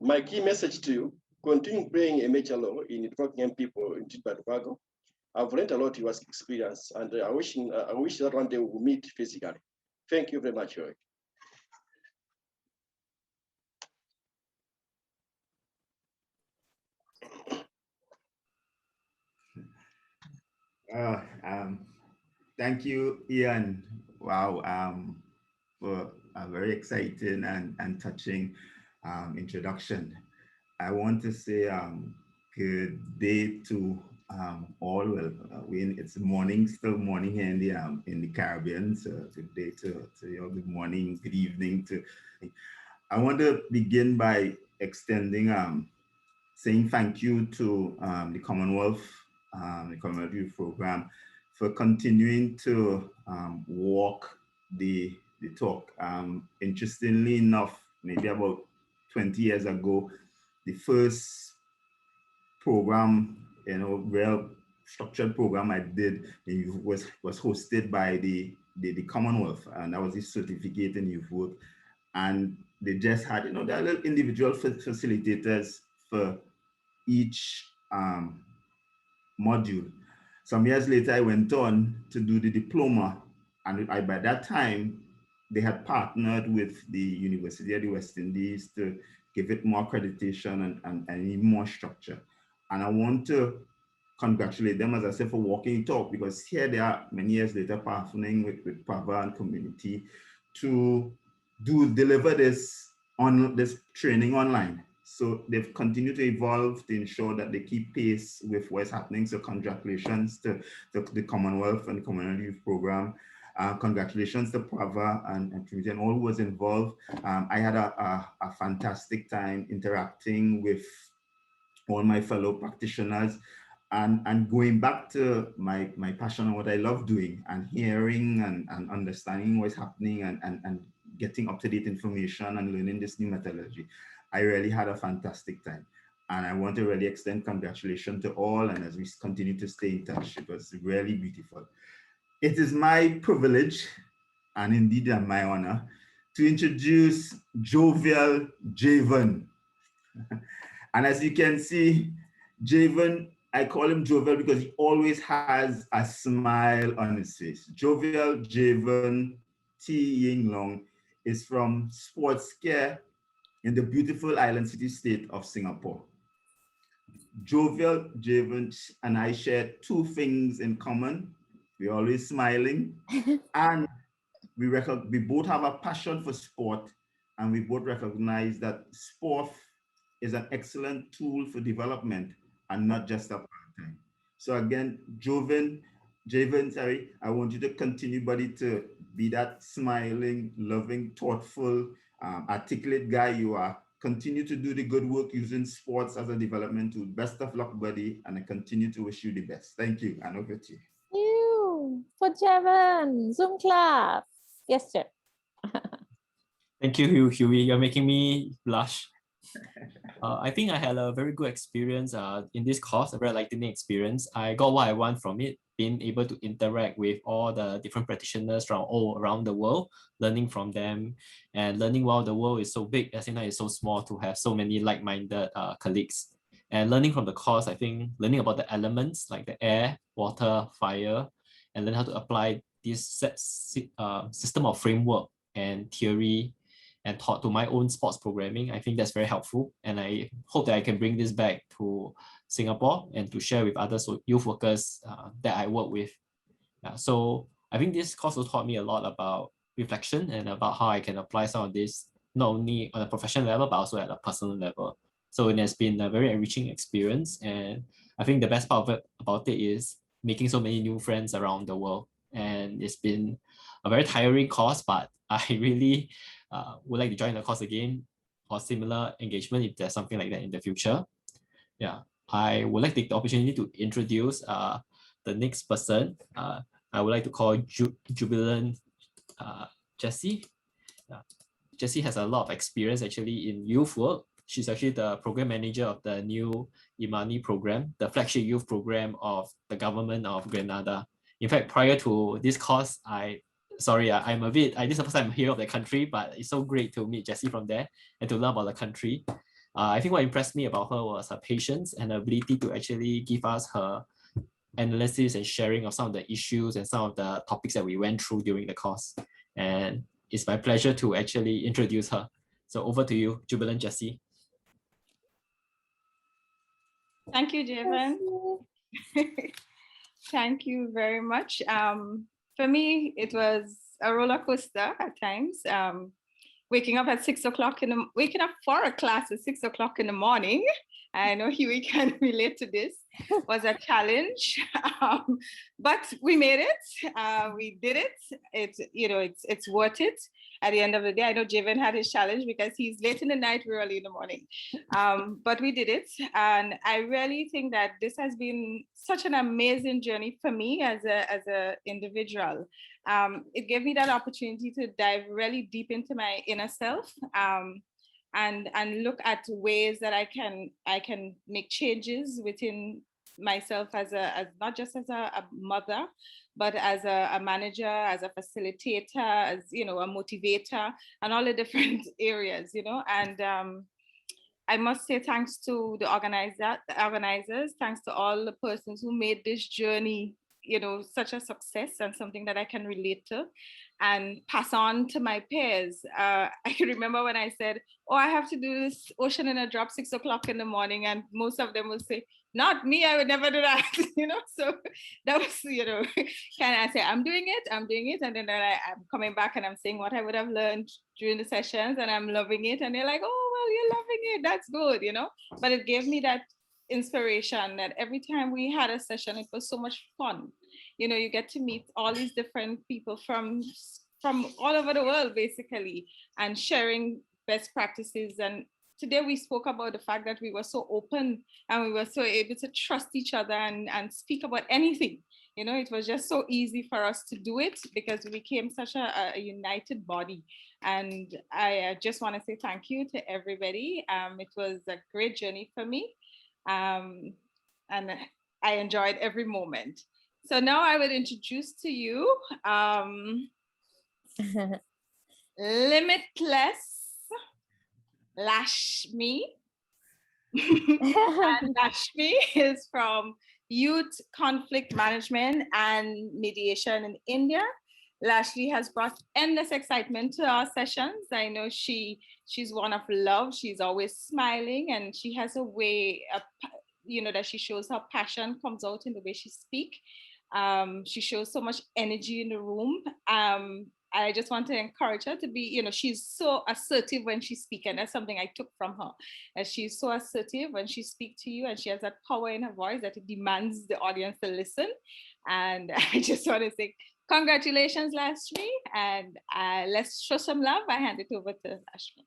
My key message to you: continue playing a major role in developing young people in Trinidad and Tobago. I've learned a lot of your experience, and I wish that one day we'll meet physically. Thank you very much, Joy. Thank you, Ian. Wow, for a very exciting and touching introduction. I want to say good day to all. Well, it's morning, still morning here in the Caribbean. So good day to you. Good morning, good evening to. I want to begin by extending saying thank you to the Commonwealth Youth Program for continuing to walk the talk. Interestingly enough, maybe about 20 years ago, the first program, real structured program I did was hosted by the Commonwealth, and that was the certificate in youth work. And they just had, there are little individual facilitators for each module. Some years later, I went on to do the diploma, and by that time, they had partnered with the University of the West Indies to give it more accreditation and even more structure. And I want to congratulate them, as I said, for walking the talk, because here they are many years later partnering with Pravah and ComMutiny to deliver this training online. So they've continued to evolve to ensure that they keep pace with what's happening. So congratulations to the Commonwealth and Commonwealth Youth Program. Congratulations to Pravah and ComMutiny and all who was involved. I had a fantastic time interacting with all my fellow practitioners and going back to my passion and what I love doing and hearing and understanding what's happening and getting up-to-date information and learning this new methodology. I really had a fantastic time. And I want to really extend congratulations to all, and as we continue to stay in touch, it was really beautiful. It is my privilege, and indeed my honor, to introduce Jovial Javen. And as you can see, Javen, I call him Jovial because he always has a smile on his face. Jovial Javen T. Ying Long is from Sportscare in the beautiful island city state of Singapore. Jovial Javen and I share two things in common. We're always smiling, and we both have a passion for sport, and we both recognize that sport is an excellent tool for development and not just a part-time. So again, Javen, sorry, I want you to continue, buddy, to be that smiling, loving, thoughtful, articulate guy you are. Continue to do the good work using sports as a development tool. Best of luck, buddy, and I continue to wish you the best. Thank you, and over to you. For Javen, Zoom clap. Yes, sir. Thank you, Huey. You're making me blush. I think I had a very good experience in this course, a very enlightening experience. I got what I want from it, being able to interact with all the different practitioners from all around the world, learning from them, and learning while the world is so big, as is so small, to have so many like-minded colleagues. And learning from the course, I think learning about the elements like the air, water, fire, and learn how to apply this system of framework and theory and taught to my own sports programming. I think that's very helpful. And I hope that I can bring this back to Singapore and to share with other youth workers that I work with. So I think this course also taught me a lot about reflection and about how I can apply some of this, not only on a professional level, but also at a personal level. So it has been a very enriching experience. And I think the best part about it is making so many new friends around the world. And it's been a very tiring course, but I really would like to join the course again or similar engagement if there's something like that in the future. Yeah, I would like to take the opportunity to introduce the next person. I would like to call Jubilant Jessie. Jessie has a lot of experience actually in youth work. She's actually the program manager of the new Imani program, the flagship youth program of the government of Grenada. In fact, prior to this course, this is the first time I'm here of the country, but it's so great to meet Jessie from there and to learn about the country. I think what impressed me about her was her patience and her ability to actually give us her analysis and sharing of some of the issues and some of the topics that we went through during the course. And it's my pleasure to actually introduce her. So over to you, Jubilant Jessie. Thank you, Javen. Thank you very much. For me, it was a roller coaster at times. Waking up for a class at 6 o'clock in the morning. I know Huey can relate to this. Was a challenge, but we made it. We did it. It's worth it. At the end of the day, I know Javen had his challenge because he's late in the night, we're early in the morning. But we did it. And I really think that this has been such an amazing journey for me as an individual. It gave me that opportunity to dive really deep into my inner self and look at ways that I can make changes within myself as not just as a mother, but as a manager, as a facilitator, as a motivator, and all the different areas, and I must say thanks to the organizers, thanks to all the persons who made this journey such a success and something that I can relate to and pass on to my peers. I can remember when I said, I have to do this ocean in a drop 6 o'clock in the morning, and most of them will say, not me, I would never do that, so that was, kind of say, I'm doing it, and then I'm coming back and I'm saying what I would have learned during the sessions, and I'm loving it, and they're like, oh, well, you're loving it, that's good, but it gave me that inspiration that every time we had a session, it was so much fun. You get to meet all these different people from all over the world, basically, and sharing best practices. And today we spoke about the fact that we were so open and we were so able to trust each other and speak about anything. It was just so easy for us to do it because we became such a united body. And I just want to say thank you to everybody. It was a great journey for me. And I enjoyed every moment. So now I will introduce to you Limitless Lashmi. And Lashmi is from Youth Conflict Management and Mediation in India. Lashmi has brought endless excitement to our sessions. I know she's one of love. She's always smiling, and she has a way of, that she shows her passion comes out in the way she speaks. She shows so much energy in the room. I just want to encourage her to be, she's so assertive when she speaks, and that's something I took from her. And she's so assertive when she speaks to you, and she has that power in her voice that it demands the audience to listen. And I just want to say, congratulations, Lashmi, and let's show some love. I hand it over to Lashmi.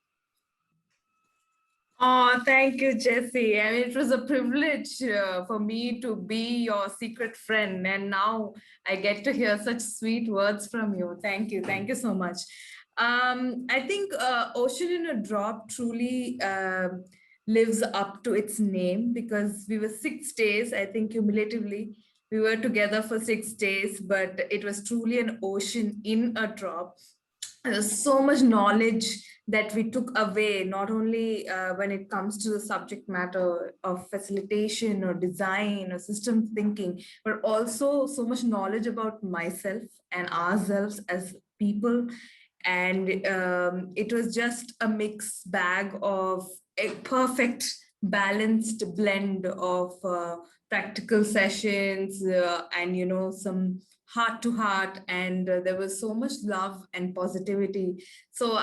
Oh, thank you, Jessie. I mean, it was a privilege for me to be your secret friend. And now I get to hear such sweet words from you. Thank you. Thank you so much. I think Ocean in a Drop truly lives up to its name, because we were 6 days, I think cumulatively, we were together for 6 days, but it was truly an ocean in a drop. There's so much knowledge that we took away, not only when it comes to the subject matter of facilitation or design or system thinking, but also so much knowledge about myself and ourselves as people. And it was just a mixed bag of a perfect balanced blend of practical sessions and some heart to heart, and there was so much love and positivity. So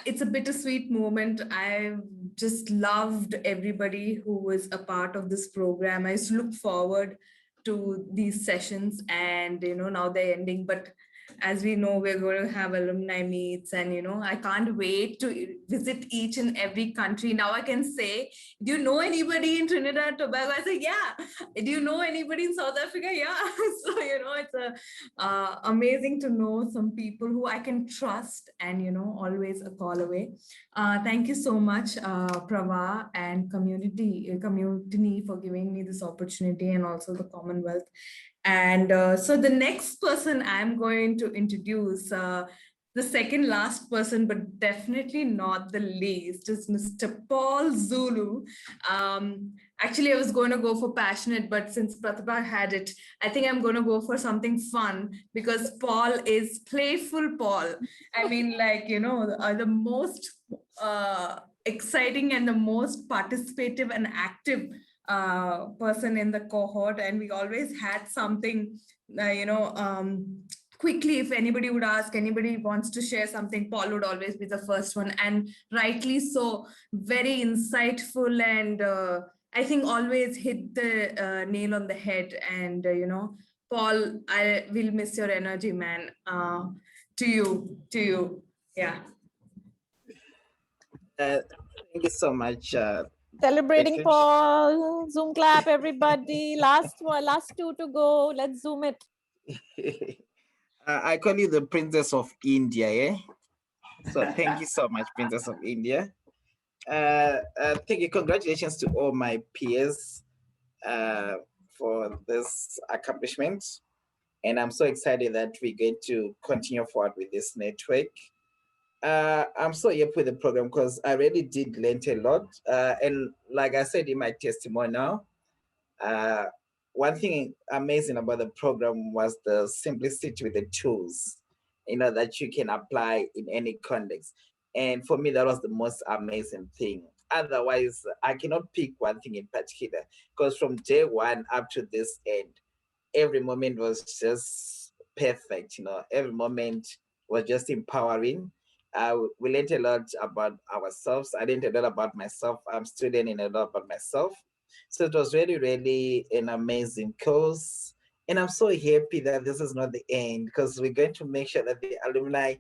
it's a bittersweet moment. I just loved everybody who was a part of this program. I used to look forward to these sessions, and now they're ending, but as we know, we're going to have alumni meets, and I can't wait to visit each and every country. Now I can say, do you know anybody in Trinidad and Tobago? I say, yeah. Do you know anybody in South Africa? Yeah. So it's amazing to know some people who I can trust, and always a call away. Thank you so much, Pravah and ComMutiny for giving me this opportunity, and also the Commonwealth. And so the next person I'm going to introduce, the second last person, but definitely not the least, is Mr. Paul Zulu. Actually, I was going to go for passionate, but since Pratibha had it, I think I'm going to go for something fun, because Paul is playful Paul. I mean, like, the most exciting and the most participative and active person in the cohort, and we always had something, quickly, if anybody would ask, anybody wants to share something, Paul would always be the first one, and rightly so, very insightful, and I think always hit the nail on the head. And Paul, I will miss your energy, man. To you, yeah. Thank you so much. Celebrating Patience. Paul. Zoom clap, everybody. Last two to go. Let's zoom it. I call you the Princess of India, eh? So thank you so much, Princess of India. Thank you. Congratulations to all my peers for this accomplishment. And I'm so excited that we're going to continue forward with this network. I'm so happy with the program because I really did learn a lot. And like I said in my testimony now, one thing amazing about the program was the simplicity with the tools, that you can apply in any context. And for me, that was the most amazing thing. otherwise I cannot pick one thing in particular, because from day one up to this end, every moment was just perfect. You know, every moment was just empowering. We learned a lot about ourselves. I learned a lot about myself. I'm still learning a lot about myself. So it was really, really an amazing course. And I'm so happy that this is not the end, because we're going to make sure that the alumni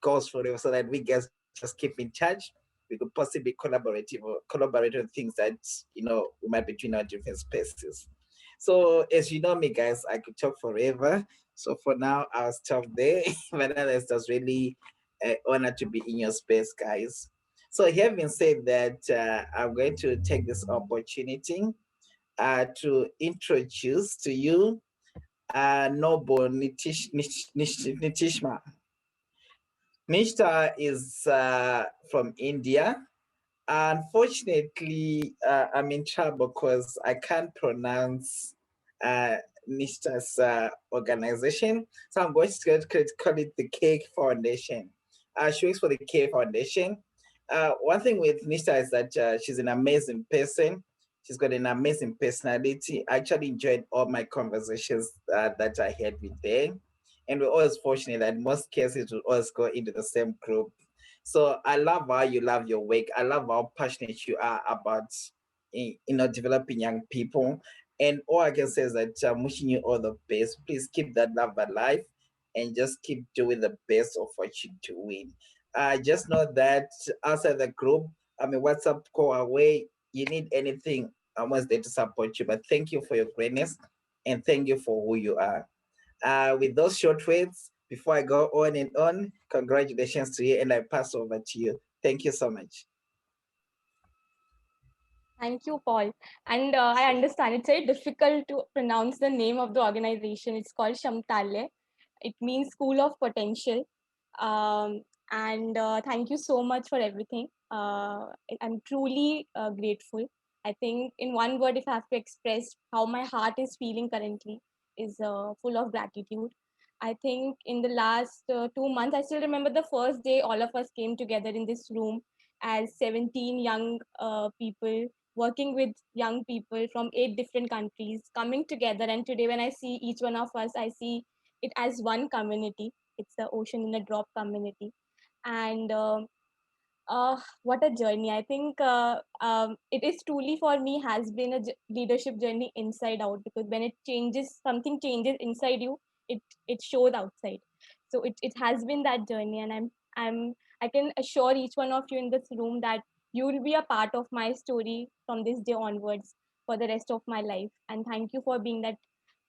goes forever, so that we guys just keep in touch. We could possibly collaborate on things that, you know, we might be doing our different spaces. So as you know me, guys, I could talk forever. So for now, I'll stop there. But it's just really an honor to be in your space, guys. So having said that, I'm going to take this opportunity to introduce to you Noble Nitishma. Nishta is from India. Unfortunately, I'm in trouble because I can't pronounce Nishta's organization. So I'm going to call it the K Foundation. She works for the K Foundation. One thing with Nishta is that she's an amazing person. She's got an amazing personality. I actually enjoyed all my conversations that I had with her. And we're always fortunate that in most cases we always go into the same group. So I love how you love your work. I love how passionate you are about, you know, developing young people. And all I can say is that I'm wishing you all the best. Please keep that love alive and just keep doing the best of what you're doing. Just know that outside the group, I mean, WhatsApp call away. You need anything, I'm always there to support you. But thank you for your greatness and thank you for who you are. With those short words, before I go on and on, congratulations to you, and I pass over to you. Thank you so much. Thank you, Paul. And I understand it's very difficult to pronounce the name of the organization. It's called Shamtalya. It means School of Potential. And thank you so much for everything. I'm truly grateful. I think in one word, if I have to express how my heart is feeling currently, is full of gratitude. I think in the last 2 months, I still remember the first day all of us came together in this room as 17 young people working with young people from 8 different countries coming together. And today when I see each one of us, I see it as one community. It's the Ocean in a Drop community. And what a journey. I think it is truly for me has been a leadership journey inside out, because when it changes, something changes inside you, it shows outside. So it has been that journey, and I can assure each one of you in this room that you will be a part of my story from this day onwards for the rest of my life. And thank you for being that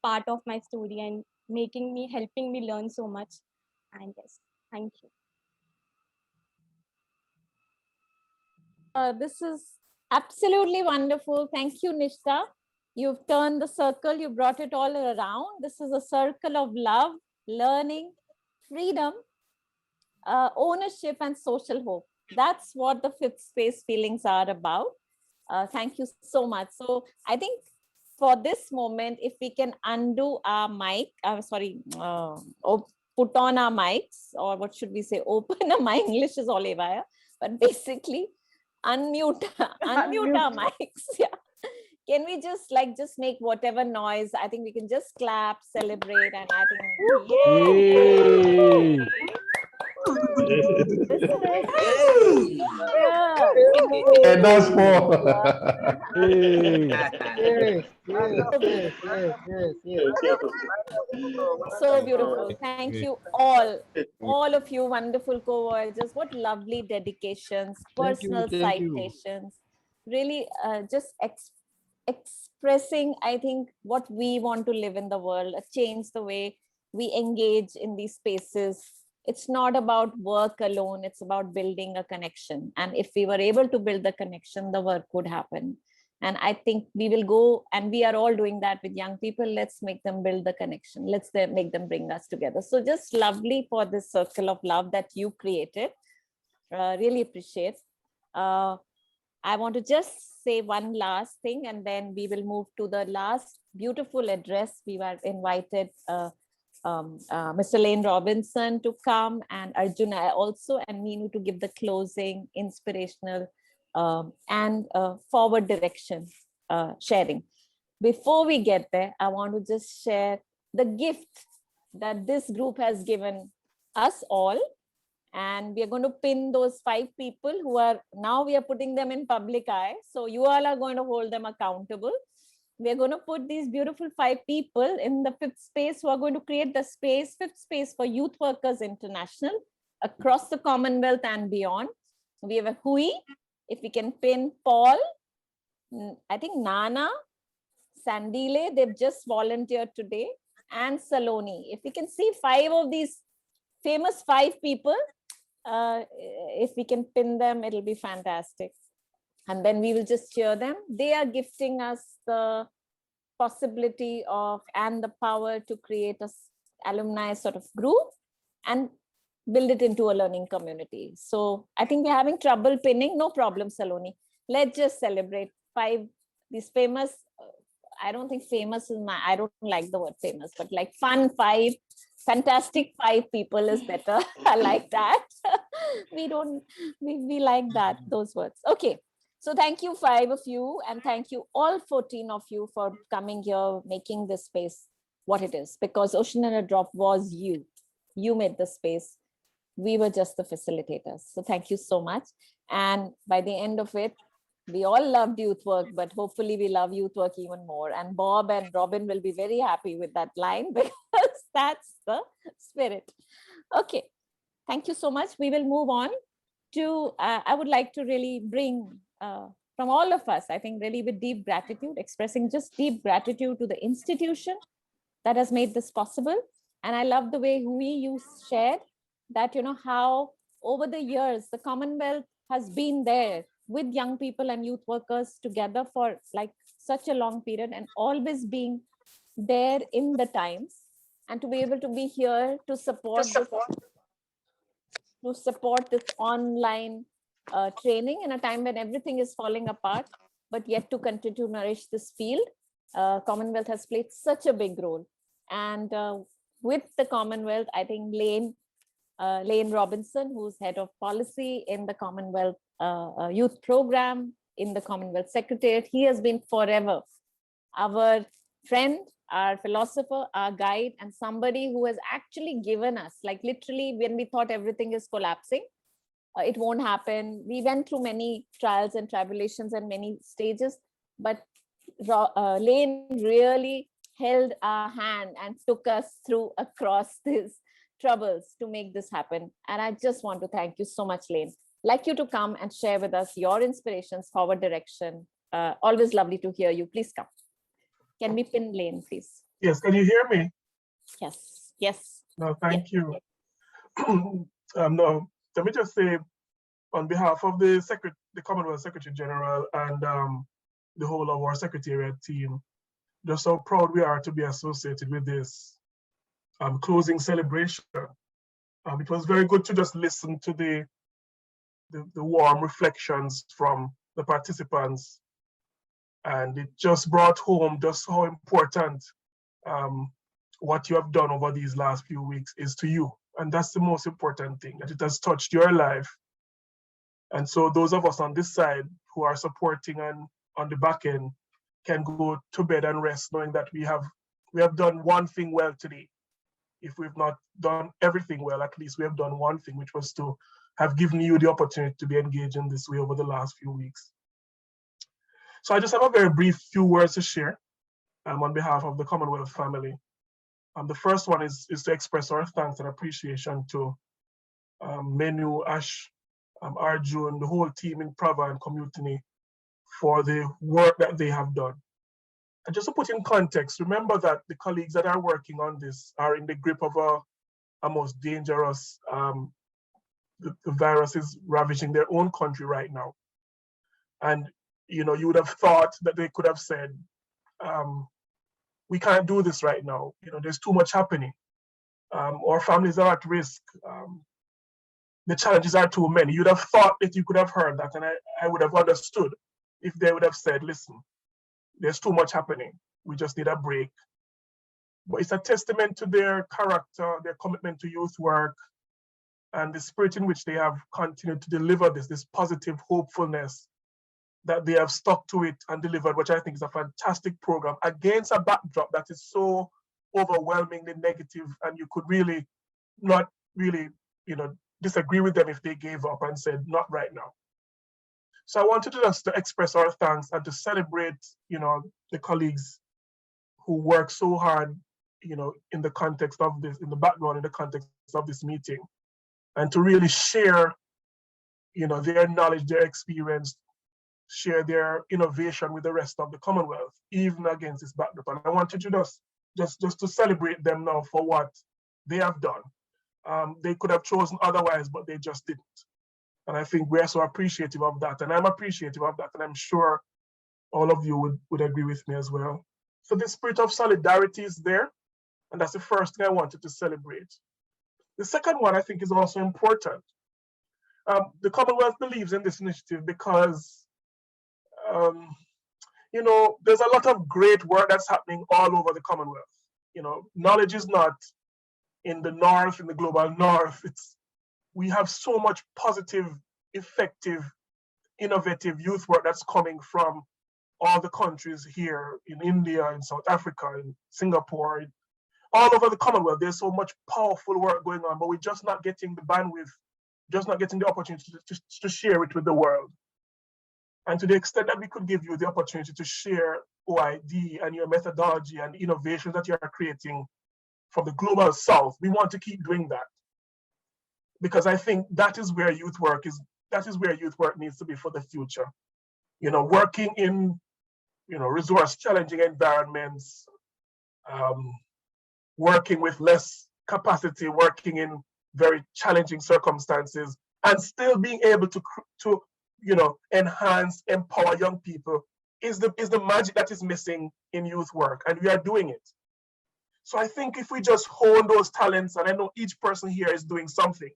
part of my story and helping me learn so much. And yes, thank you. This is absolutely wonderful. Thank you, Nishta. You've turned the circle, you brought it all around. This is a circle of love, learning, freedom, ownership, and social hope. That's what the fifth space feelings are about. Thank you so much. So I think for this moment, if we can undo our mic, put on our mics, or what should we say, open a mic, English is all over, but basically unmute our mics. Yeah. Can we just make whatever noise? I think we can just clap, celebrate, and I think yay! And that's for. So beautiful. Thank you all of you wonderful co-voyagers. What lovely dedications, personal citations. Really just expressing, I think, what we want to live in the world, change the way we engage in these spaces. It's not about work alone, it's about building a connection. And if we were able to build the connection, the work would happen. And I think we will go, and we are all doing that with young people. Let's make them build the connection. Let's make them bring us together. So just lovely for this circle of love that you created. Really appreciate. I want to just say one last thing, and then we will move to the last beautiful address. We were invited Mr. Lane Robinson to come, and Arjuna also, and Meenu to give the closing inspirational and forward direction sharing. Before we get there, I want to just share the gift that this group has given us all. And we are going to pin those 5 people who are, now we are putting them in public eye. So you all are going to hold them accountable. We're going to put these beautiful 5 people in the 5th space who are going to create the space, 5th space for Youth Workers International across the Commonwealth and beyond. We have a Hui, if we can pin Paul, I think Nana, Sandile, they've just volunteered today, and Saloni. If we can see 5 of these famous 5 people, if we can pin them, it'll be fantastic. And then we will just cheer them. They are gifting us the possibility of and the power to create a alumni sort of group and build it into a learning community. So I think we're having trouble pinning. No problem, Saloni. Let's just celebrate 5, these famous, I don't think famous is my, I don't like the word famous, but like fun 5, fantastic 5 people is better. I like that. we like that, those words. Okay. So thank you 5 of you, and thank you all 14 of you for coming here, making this space what it is, because Ocean and a Drop was you. You made the space. We were just the facilitators. So thank you so much. And by the end of it, we all loved youth work, but hopefully we love youth work even more. And Bob and Robin will be very happy with that line because that's the spirit. Okay, thank you so much. We will move on to, I would like to really bring from all of us, I think really with deep gratitude, expressing just deep gratitude to the institution that has made this possible. And I love the way you shared that, you know, how over the years, the Commonwealth has been there with young people and youth workers together for like such a long period and always being there in the times, and to be able to be here to support this online training in a time when everything is falling apart, but yet to continue to nourish this field. Commonwealth has played such a big role. And with the Commonwealth, I think Lane Robinson, who's head of policy in the Commonwealth Youth Program in the Commonwealth Secretariat, he has been forever our friend, our philosopher, our guide, and somebody who has actually given us, like literally when we thought everything is collapsing, it won't happen. We went through many trials and tribulations and many stages, but Lane really held our hand and took us through across these troubles to make this happen. And I just want to thank you so much, Lane. Like you to come and share with us your inspirations, forward direction. Always lovely to hear you. Please come. Can we pin Lane, please? Yes, can you hear me? Yes, yes. No, thank you. No, let me just say, on behalf of the Commonwealth Secretary General and the whole of our Secretariat team, just how proud we are to be associated with this closing celebration. It was very good to just listen to the warm reflections from the participants, and it just brought home just how important what you have done over these last few weeks is to you. And that's the most important thing, that it has touched your life. And so those of us on this side who are supporting and on the back end can go to bed and rest knowing that we have done one thing well today. If we've not done everything well, at least we have done one thing, which was to have given you the opportunity to be engaged in this way over the last few weeks. So I just have a very brief few words to share on behalf of the Commonwealth family. The first one is to express our thanks and appreciation to Menu, Ash, Arjun, the whole team in Pravah and ComMutiny for the work that they have done. And just to put in context, remember that the colleagues that are working on this are in the grip of a most dangerous, the virus is ravaging their own country right now. And you know, you would have thought that they could have said, we can't do this right now. You know, there's too much happening. Our families are at risk. The challenges are too many. You'd have thought that you could have heard that, and I would have understood if they would have said, listen, there's too much happening. We just need a break. But it's a testament to their character, their commitment to youth work, and the spirit in which they have continued to deliver this positive hopefulness that they have stuck to it and delivered, which I think is a fantastic program against a backdrop that is so overwhelmingly negative, and you could really not really, disagree with them if they gave up and said, not right now. So I wanted us to express our thanks and to celebrate, the colleagues who work so hard, in the context of this, in the background, in the context of this meeting, and to really share, their knowledge, their experience, share their innovation with the rest of the Commonwealth, even against this backdrop. And I wanted to just to celebrate them now for what they have done. They could have chosen otherwise, but they just didn't. And I think we're so appreciative of that. And I'm appreciative of that. And I'm sure all of you would agree with me as well. So the spirit of solidarity is there. And that's the first thing I wanted to celebrate. The second one I think is also important. The Commonwealth believes in this initiative because, there's a lot of great work that's happening all over the Commonwealth. Knowledge is not in the North, in the global North. We have so much positive, effective, innovative youth work that's coming from all the countries here in India, in South Africa, in Singapore, all over the Commonwealth. There's so much powerful work going on, but we're just not getting the bandwidth, just not getting the opportunity to share it with the world. And to the extent that we could give you the opportunity to share OID and your methodology and innovations that you are creating from the global South, we want to keep doing that. Because I think that is where youth work needs to be for the future. Working in, resource challenging environments, working with less capacity, working in very challenging circumstances, and still being able to enhance, empower young people is the magic that is missing in youth work, and we are doing it. So I think if we just hone those talents, and I know each person here is doing something,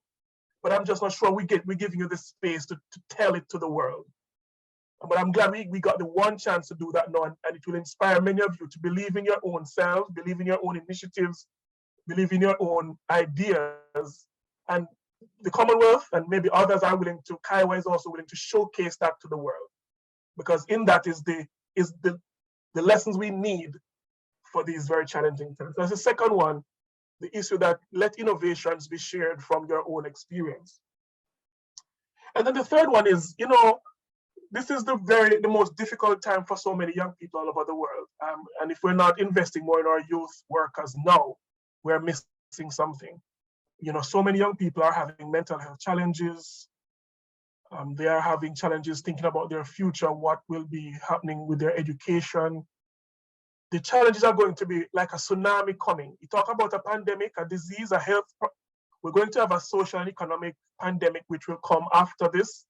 but I'm just not sure we're giving you the space to tell it to the world. But I'm glad we got the one chance to do that now, and it will inspire many of you to believe in your own selves, believe in your own initiatives, believe in your own ideas. And the Commonwealth and maybe others are willing to, CAYWA is also willing to showcase that to the world. Because in that is the lessons we need for these very challenging times. That's the second one, the issue that let innovations be shared from your own experience. And then the third one is, this is the most difficult time for so many young people all over the world. And if we're not investing more in our youth workers now, we're missing something. So many young people are having mental health challenges. They are having challenges thinking about their future, what will be happening with their education. The challenges are going to be like a tsunami coming. You talk about a pandemic, a disease, a health. We're going to have a social and economic pandemic which will come after this.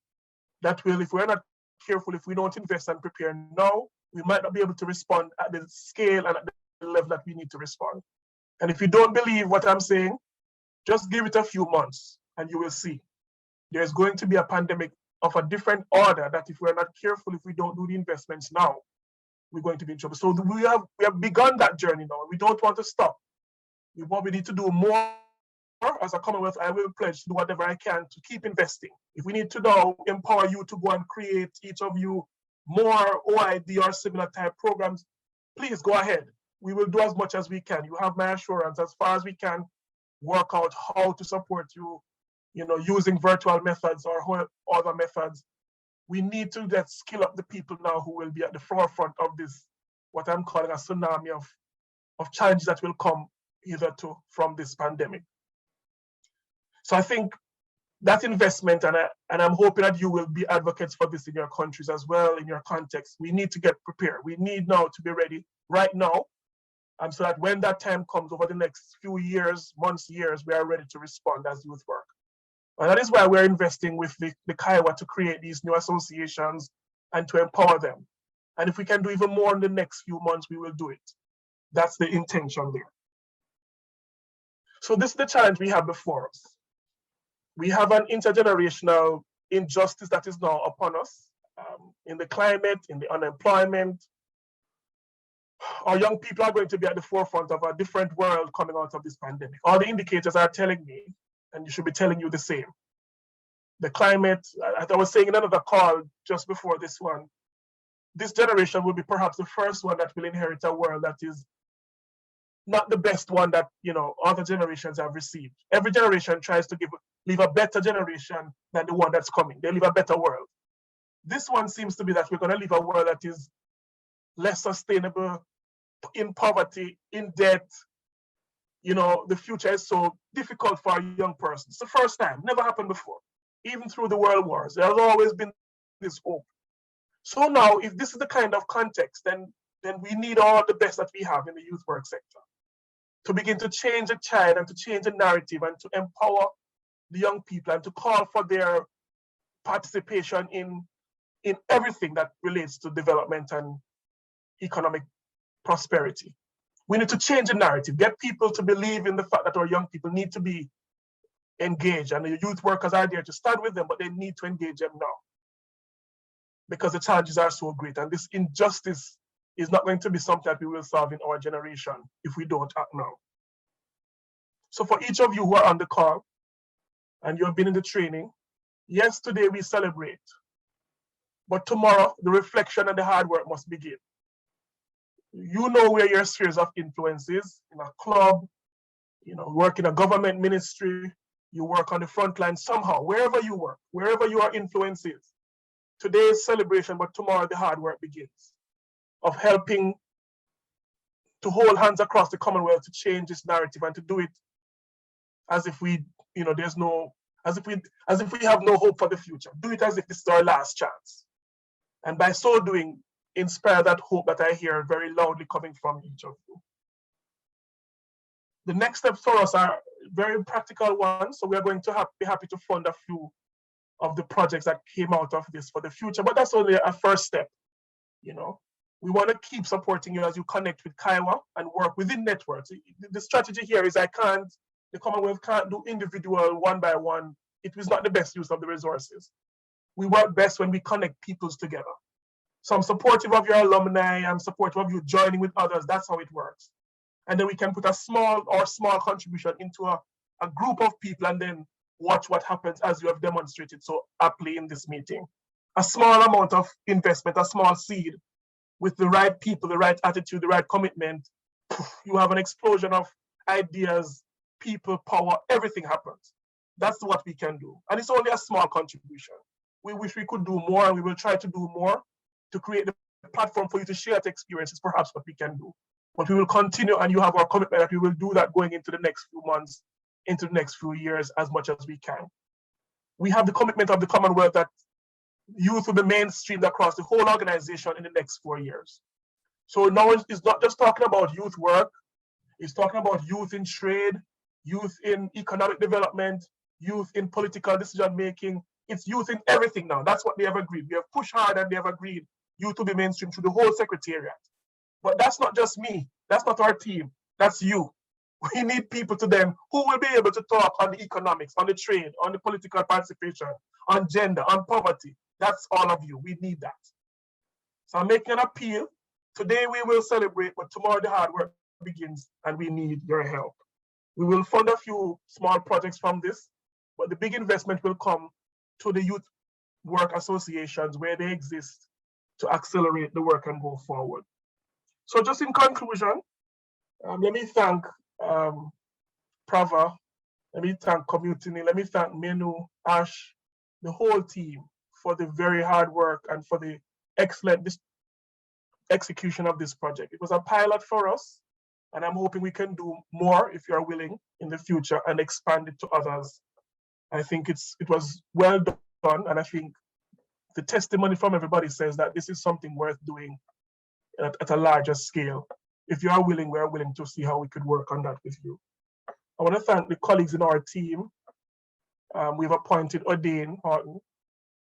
That will, if we're not careful, if we don't invest and prepare now, we might not be able to respond at the scale and at the level that we need to respond. And if you don't believe what I'm saying, just give it a few months and you will see. There's going to be a pandemic of a different order that if we're not careful, if we don't do the investments now, we're going to be in trouble. So we have begun that journey now. We don't want to stop. We need to do more. As a Commonwealth, I will pledge to do whatever I can to keep investing. If we need to now empower you to go and create, each of you, more OID or similar type programs, please go ahead. We will do as much as we can. You have my assurance. As far as we can, work out how to support you, using virtual methods or other methods. We need to just skill up the people now who will be at the forefront of this, what I'm calling a tsunami of challenges that will come from this pandemic. So I think that investment, and I'm hoping that you will be advocates for this in your countries as well, in your context. We need to get prepared. We need now to be ready right now, so that when that time comes over the next few years, months, years, we are ready to respond as youth work. And that is why we're investing with the CAYWA to create these new associations and to empower them. And if we can do even more in the next few months, we will do it. That's the intention there. So this is the challenge we have before us. We have an intergenerational injustice that is now upon us, in the climate, in the unemployment. Our young people are going to be at the forefront of a different world coming out of this pandemic. All the indicators are telling me, and you should be telling you the same. The climate, as I was saying in another call just before this one, this generation will be perhaps the first one that will inherit a world that is not the best one that, you know, other generations have received. Every generation tries to leave a better generation than the one that's coming. They leave a better world. This one seems to be that we're going to leave a world that is less sustainable, in poverty, in debt. You know, the future is so difficult for a young person. It's the first time, never happened before. Even through the world wars, there has always been this hope. So now, if this is the kind of context, then we need all the best that we have in the youth work sector to begin to change the child and to change the narrative and to empower the young people and to call for their participation in everything that relates to development and economic prosperity. We need to change the narrative, get people to believe in the fact that our young people need to be engaged, and the youth workers are there to start with them, but they need to engage them now because the challenges are so great. And this injustice is not going to be something that we will solve in our generation if we don't act now. So for each of you who are on the call and you have been in the training, yes, today we celebrate, but tomorrow the reflection and the hard work must begin. You know where your spheres of influence is, in a club, you know, work in a government ministry, you work on the front line somehow, wherever you work, wherever your influence is. Today is celebration, but tomorrow the hard work begins of helping to hold hands across the Commonwealth to change this narrative and to do it as if we, you know, as if we have no hope for the future. Do it as if this is our last chance. And by so doing, inspire that hope that I hear very loudly coming from each of you. The next steps for us are very practical ones. So we are going to be happy to fund a few of the projects that came out of this for the future, but that's only a first step. You know, we want to keep supporting you as you connect with CAYWA and work within networks. The strategy here is the Commonwealth can't do individual one by one. It was not the best use of the resources. We work best when we connect peoples together. So I'm supportive of your alumni, I'm supportive of you joining with others. That's how it works. And then we can put a small contribution into a group of people and then watch what happens as you have demonstrated so aptly in this meeting. A small amount of investment, a small seed with the right people, the right attitude, the right commitment, you have an explosion of ideas, people, power, everything happens. That's what we can do. And it's only a small contribution. We wish we could do more, and we will try to do more to create the platform for you to share that experience. Is perhaps what we can do. But we will continue, and you have our commitment that we will do that going into the next few months, into the next few years, as much as we can. We have the commitment of the Commonwealth that youth will be mainstreamed across the whole organization in the next 4 years. So now it's not just talking about youth work, it's talking about youth in trade, youth in economic development, youth in political decision making. It's youth in everything now. That's what they have agreed. We have pushed hard and they have agreed youth will be mainstreamed through the whole secretariat. But that's not just me. That's not our team. That's you. We need people to them who will be able to talk on the economics, on the trade, on the political participation, on gender, on poverty. That's all of you. We need that. So I'm making an appeal. Today we will celebrate, but tomorrow the hard work begins and we need your help. We will fund a few small projects from this, but the big investment will come to the youth work associations where they exist to accelerate the work and go forward. So just in conclusion, let me thank Pravah, let me thank ComMutiny, let me thank Menu, Ash, the whole team for the very hard work and for the excellent execution of this project. It was a pilot for us, and I'm hoping we can do more if you're willing in the future and expand it to others. I think it was well done, and I think the testimony from everybody says that this is something worth doing at a larger scale. If you are willing, we're willing to see how we could work on that with you. I want to thank the colleagues in our team. We've appointed Odane Horton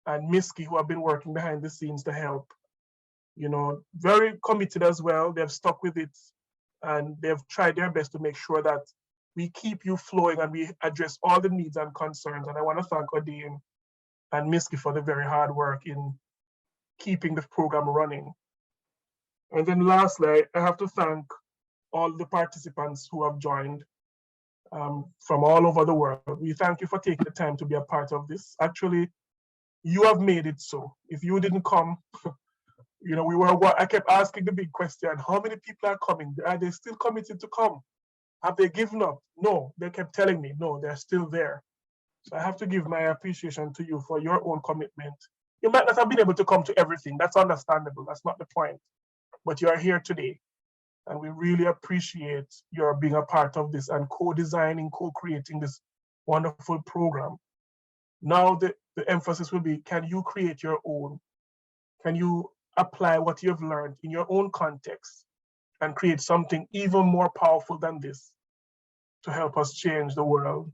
and Miski, who have been working behind the scenes to help. You know, very committed as well. They've stuck with it and they've tried their best to make sure that we keep you flowing and we address all the needs and concerns. And I want to thank Odane and Miski for the very hard work in keeping the program running. And then lastly, I have to thank all the participants who have joined from all over the world. We thank you for taking the time to be a part of this. Actually, you have made it so. If you didn't come, You know, I kept asking the big question, how many people are coming? Are they still committed to come? Have they given up? No, they kept telling me, no, they're still there. So I have to give my appreciation to you for your own commitment. You might not have been able to come to everything. That's understandable. That's not the point. But you are here today. And we really appreciate your being a part of this and co-designing, co-creating this wonderful program. Now the emphasis will be, can you create your own? Can you apply what you've learned in your own context and create something even more powerful than this to help us change the world?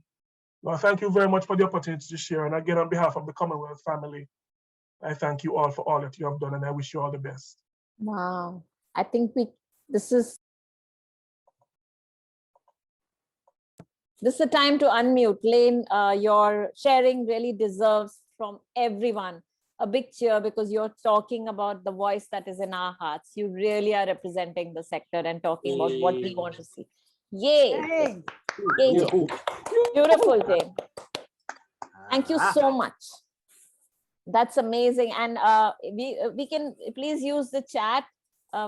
Well, thank you very much for the opportunity to share. And again, on behalf of the Commonwealth family, I thank you all for all that you have done, and I wish you all the best. Wow. I think this is the time to unmute. Lane, your sharing really deserves from everyone a big cheer, because you're talking about the voice that is in our hearts. You really are representing the sector and talking about what we want to see. Yay! Yay, Jane. Beautiful, Jane. Thank you so much. That's amazing. And we can please use the chat.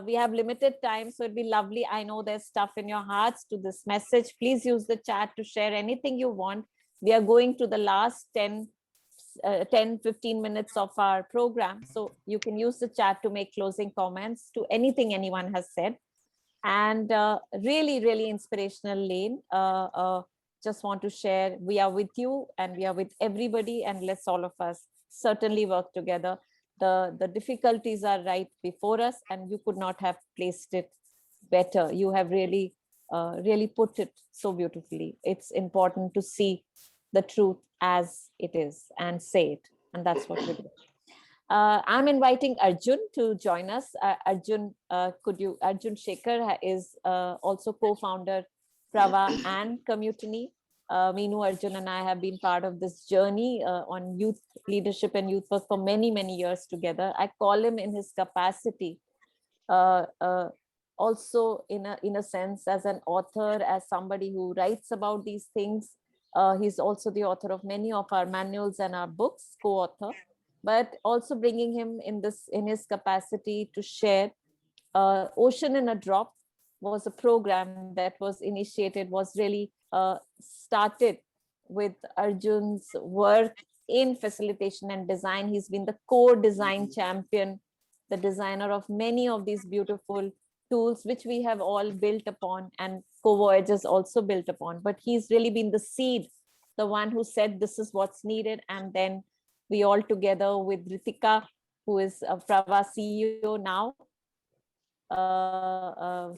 We have limited time, so it'd be lovely. I know there's stuff in your hearts to this message. Please use the chat to share anything you want. We are going to the last 10-15 minutes of our program, so you can use the chat to make closing comments to anything anyone has said. And really, really inspirational, Lane. Just want to share, we are with you and we are with everybody, and let's all of us certainly work together. The difficulties are right before us, and you could not have placed it better. You have really, really put it so beautifully. It's important to see the truth as it is and say it, and that's what we do. I'm inviting Arjun to join us. Arjun Shekhar is also co-founder Pravah and ComMutiny. Meenu, Arjun and I have been part of this journey on youth leadership and youth work for many, many years together. I call him in his capacity, also in a sense as an author, as somebody who writes about these things. He's also the author of many of our manuals and our books, co-author, but also bringing him in his capacity to share. Ocean in a Drop was a program that was initiated, was really started with Arjun's work in facilitation and design. He's been the core design champion, the designer of many of these beautiful tools, which we have all built upon, and co-voyagers also built upon. But he's really been the seed, the one who said this is what's needed. And then we all together with Ritika, who is a Pravah CEO now,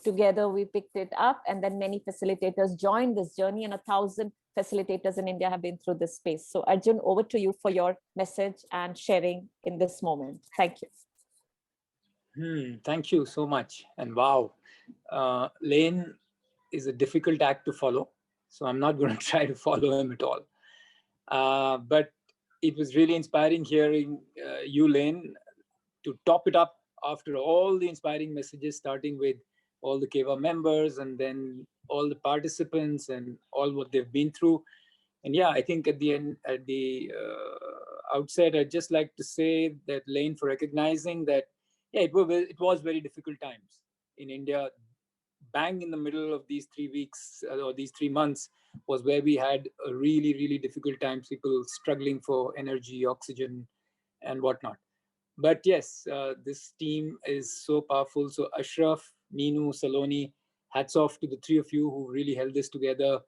together we picked it up, and then many facilitators joined this journey, and 1,000 facilitators in India have been through this space. So Arjun, over to you for your message and sharing in this moment. Thank you. Thank you so much. And wow, Lane is a difficult act to follow, so I'm not going to try to follow him at all. But it was really inspiring hearing you, Lane, to top it up after all the inspiring messages, starting with all the CAYWA members and then all the participants and all what they've been through. And yeah, I think at the outset, I'd just like to say that Lane, for recognizing that, yeah, it was very difficult times in India. Bang in the middle of these 3 weeks or these 3 months was where we had a really, really difficult times, people struggling for energy, oxygen, and whatnot. But yes, this team is so powerful. So Ashraf, Meenu, Saloni, hats off to the three of you who really held this together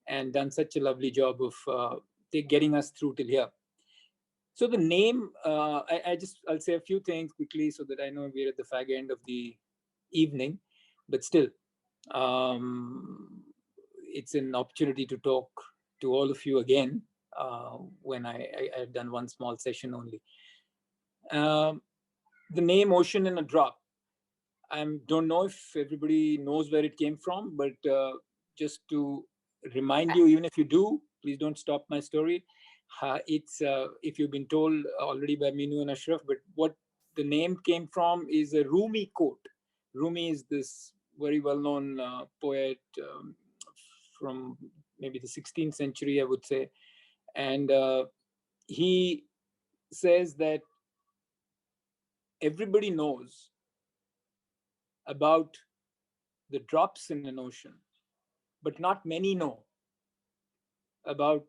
and done such a lovely job of getting us through till here. So the name, I'll say a few things quickly so that I know we're at the fag end of the evening, but still, it's an opportunity to talk to all of you again when I've done one small session only. The name Ocean in a Drop, I don't know if everybody knows where it came from, but just to remind you, even if you do, please don't stop my story. It's if you've been told already by Meenu and Ashraf, but what the name came from is a Rumi quote. Rumi is this very well-known poet from maybe the 16th century, I would say. And he says that everybody knows about the drops in an ocean, but not many know about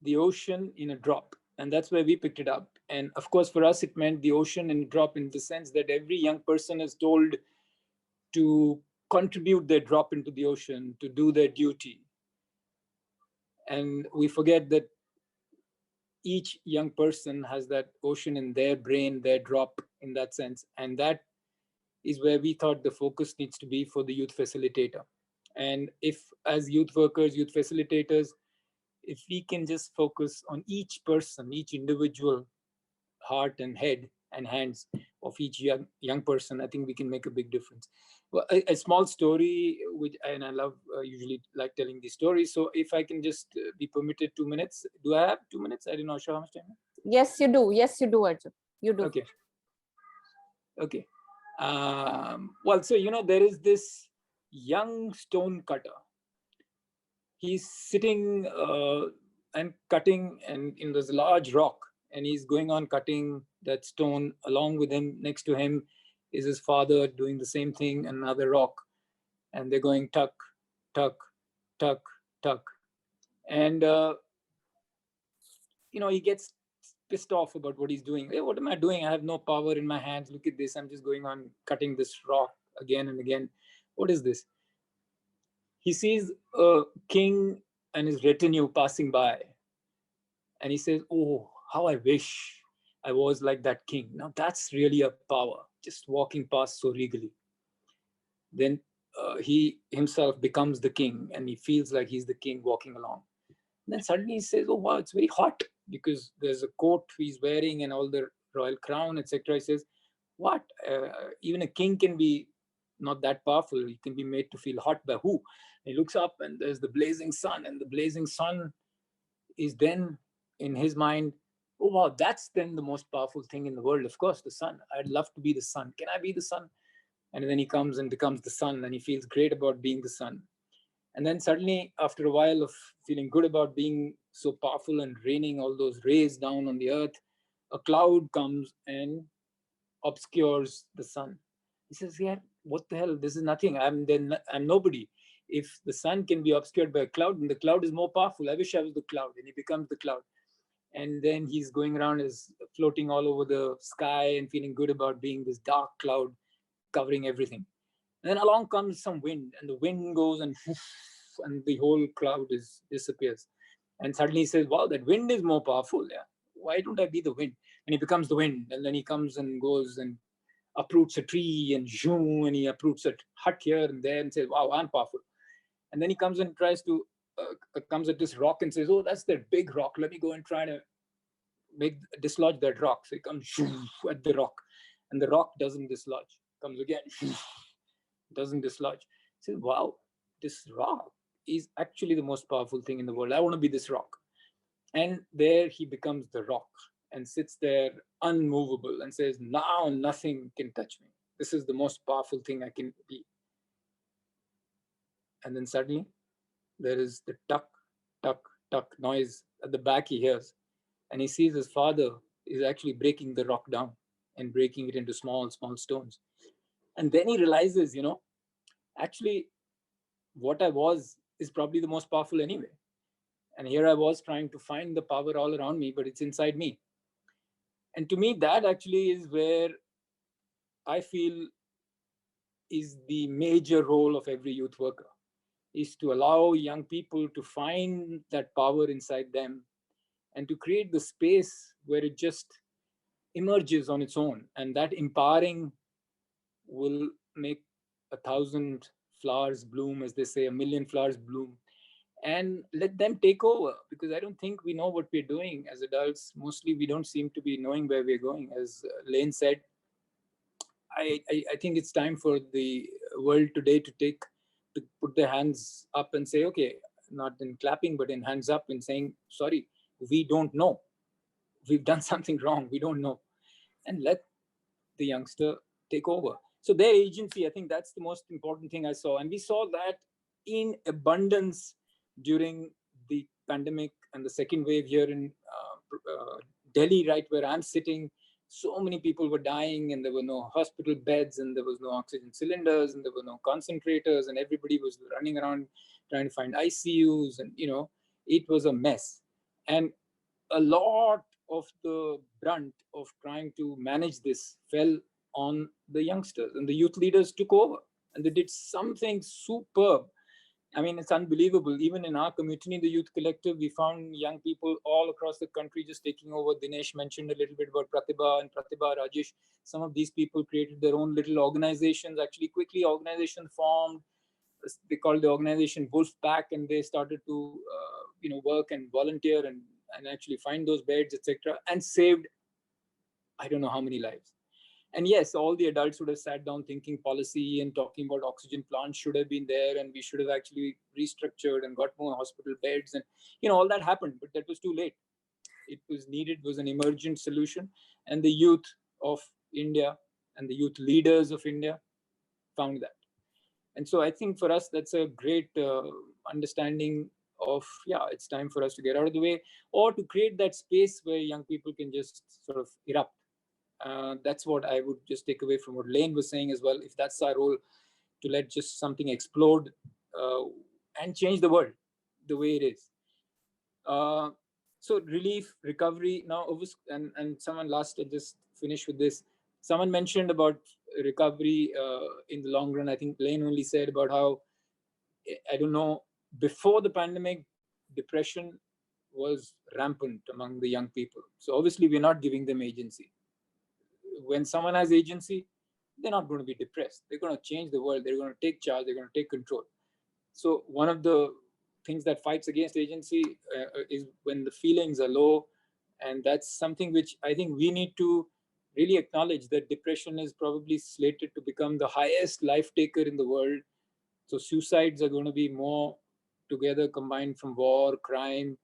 the ocean in a drop. And that's where we picked it up. And of course, for us, it meant the ocean in a drop, in the sense that every young person is told to contribute their drop into the ocean, to do their duty. And we forget that each young person has that ocean in their brain, their drop in that sense. And that is where we thought the focus needs to be for the youth facilitator. And if, as youth workers, youth facilitators, if we can just focus on each person, each individual heart and head and hands of each young person, I think we can make a big difference. Well, a small story, which, and I love usually like telling these stories. So if I can just be permitted 2 minutes, do I have 2 minutes? I don't know how much time. Yes, you do. Yes, you do, Arjun. You do. Okay. Okay. Well, so, there is this young stone cutter. He's sitting and cutting, and there's a large rock, and he's going on cutting that stone. Along with him, next to him, is his father doing the same thing, another rock, and they're going tuck, tuck, tuck, tuck. And, he gets pissed off about what he's doing. Hey, what am I doing? I have no power in my hands. Look at this. I'm just going on cutting this rock again and again. What is this? He sees a king and his retinue passing by. And he says, oh, how I wish I was like that king. Now that's really a power, just walking past so regally. Then he himself becomes the king, and he feels like he's the king walking along. And then suddenly he says, oh, wow, it's very hot, because there's a coat he's wearing and all the royal crown, etc. He says, what? Even a king can be not that powerful. He can be made to feel hot by who? He looks up and there's the blazing sun, and the blazing sun is then in his mind, oh, wow, that's then the most powerful thing in the world. Of course, the sun. I'd love to be the sun. Can I be the sun? And then he comes and becomes the sun, and he feels great about being the sun. And then suddenly, after a while of feeling good about being so powerful and raining all those rays down on the earth, a cloud comes and obscures the sun. He says, yeah, what the hell? This is nothing. I'm nobody. If the sun can be obscured by a cloud, then the cloud is more powerful. I wish I was the cloud. And he becomes the cloud. And then he's going around, floating all over the sky and feeling good about being this dark cloud covering everything. And then along comes some wind, and the wind goes and the whole cloud disappears. And suddenly he says, wow, that wind is more powerful. Yeah. Why don't I be the wind? And he becomes the wind. And then he comes and goes and uproots a tree, and zoom, and he uproots a hut here and there and says, wow, I'm powerful. And then he comes and tries to, comes at this rock and says, oh, that's that big rock. Let me go and try to dislodge that rock. So he comes at the rock, and the rock doesn't dislodge. Comes again, doesn't dislodge. He says, wow, this rock is actually the most powerful thing in the world. I want to be this rock. And there he becomes the rock and sits there unmovable and says, now nothing can touch me. This is the most powerful thing I can be. And then suddenly there is the tuck, tuck, tuck noise at the back he hears. And he sees his father is actually breaking the rock down and breaking it into small, small stones. And then he realizes, actually what I was is probably the most powerful anyway. And here I was trying to find the power all around me, but it's inside me. And to me, that actually is where I feel is the major role of every youth worker, is to allow young people to find that power inside them and to create the space where it just emerges on its own. And that empowering will make 1,000 flowers bloom, as they say, 1,000,000 flowers bloom, and let them take over. Because I don't think we know what we're doing as adults. Mostly we don't seem to be knowing where we're going. As Lane said, I think it's time for the world today to put their hands up and say, okay, not in clapping, but in hands up and saying, sorry, we don't know. We've done something wrong. We don't know. And let the youngster take over. So their agency, I think that's the most important thing I saw. And we saw that in abundance during the pandemic and the second wave here in Delhi, right where I'm sitting. so many people were dying, and there were no hospital beds, and there was no oxygen cylinders, and there were no concentrators, and everybody was running around trying to find ICUs, and it was a mess. And a lot of the brunt of trying to manage this fell on the youngsters, and the youth leaders took over, and they did something superb. I mean, it's unbelievable. Even in our community, the Youth Collective, we found young people all across the country just taking over. Dinesh mentioned a little bit about Pratibha and Pratibha, Rajesh. Some of these people created their own little organizations. Actually, quickly organization formed. They called the organization Wolf Pack, and they started to work and volunteer and actually find those beds, etc., and saved I don't know how many lives. And yes, all the adults would have sat down thinking policy and talking about oxygen plants should have been there, and we should have actually restructured and got more hospital beds, and all that happened, but that was too late. It was needed, was an emergent solution, and the youth of India and the youth leaders of India found that. And so I think for us, that's a great understanding of, it's time for us to get out of the way, or to create that space where young people can just sort of erupt. That's what I would just take away from what Lane was saying as well. If that's our role, to let just something explode and change the world the way it is. So relief, recovery, now, and someone last, I just finish with this. Someone mentioned about recovery in the long run. I think Lane only said about how, I don't know, before the pandemic, depression was rampant among the young people. So obviously we're not giving them agency. When someone has agency, they're not going to be depressed. They're going to change the world. They're going to take charge. They're going to take control. So one of the things that fights against agency is when the feelings are low. And that's something which I think we need to really acknowledge, that depression is probably slated to become the highest life taker in the world. So suicides are going to be more together combined from war, crime,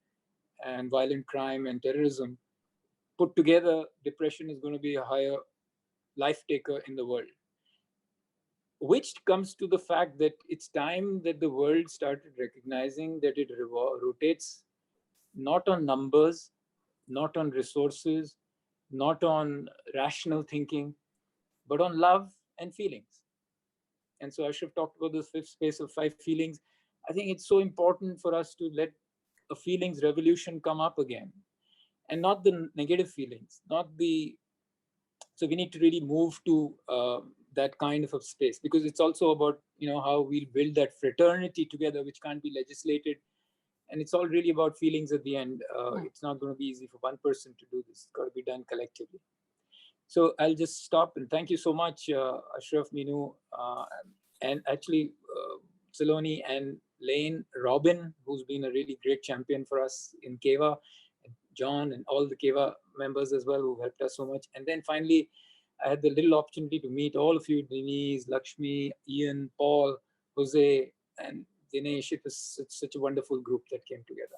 and violent crime and terrorism. Put together, depression is going to be a higher life taker in the world. Which comes to the fact that it's time that the world started recognizing that it rotates not on numbers, not on resources, not on rational thinking, but on love and feelings. And so Ashraf talked about this fifth space of 5 feelings. I think it's so important for us to let a feelings revolution come up again, and not the negative feelings, so we need to really move to that kind of a space, because it's also about, how we'll build that fraternity together, which can't be legislated. And it's all really about feelings at the end. It's not going to be easy for one person to do this. It's got to be done collectively. So I'll just stop, and thank you so much, Ashraf, Minu, and actually Saloni and Lane, Robin, who's been a really great champion for us in CAYWA, John, and all the CAYWA members as well, who helped us so much. And then finally, I had the little opportunity to meet all of you, Denise, Lakshmi, Ian, Paul, Jose, and Dinesh. It was such a wonderful group that came together.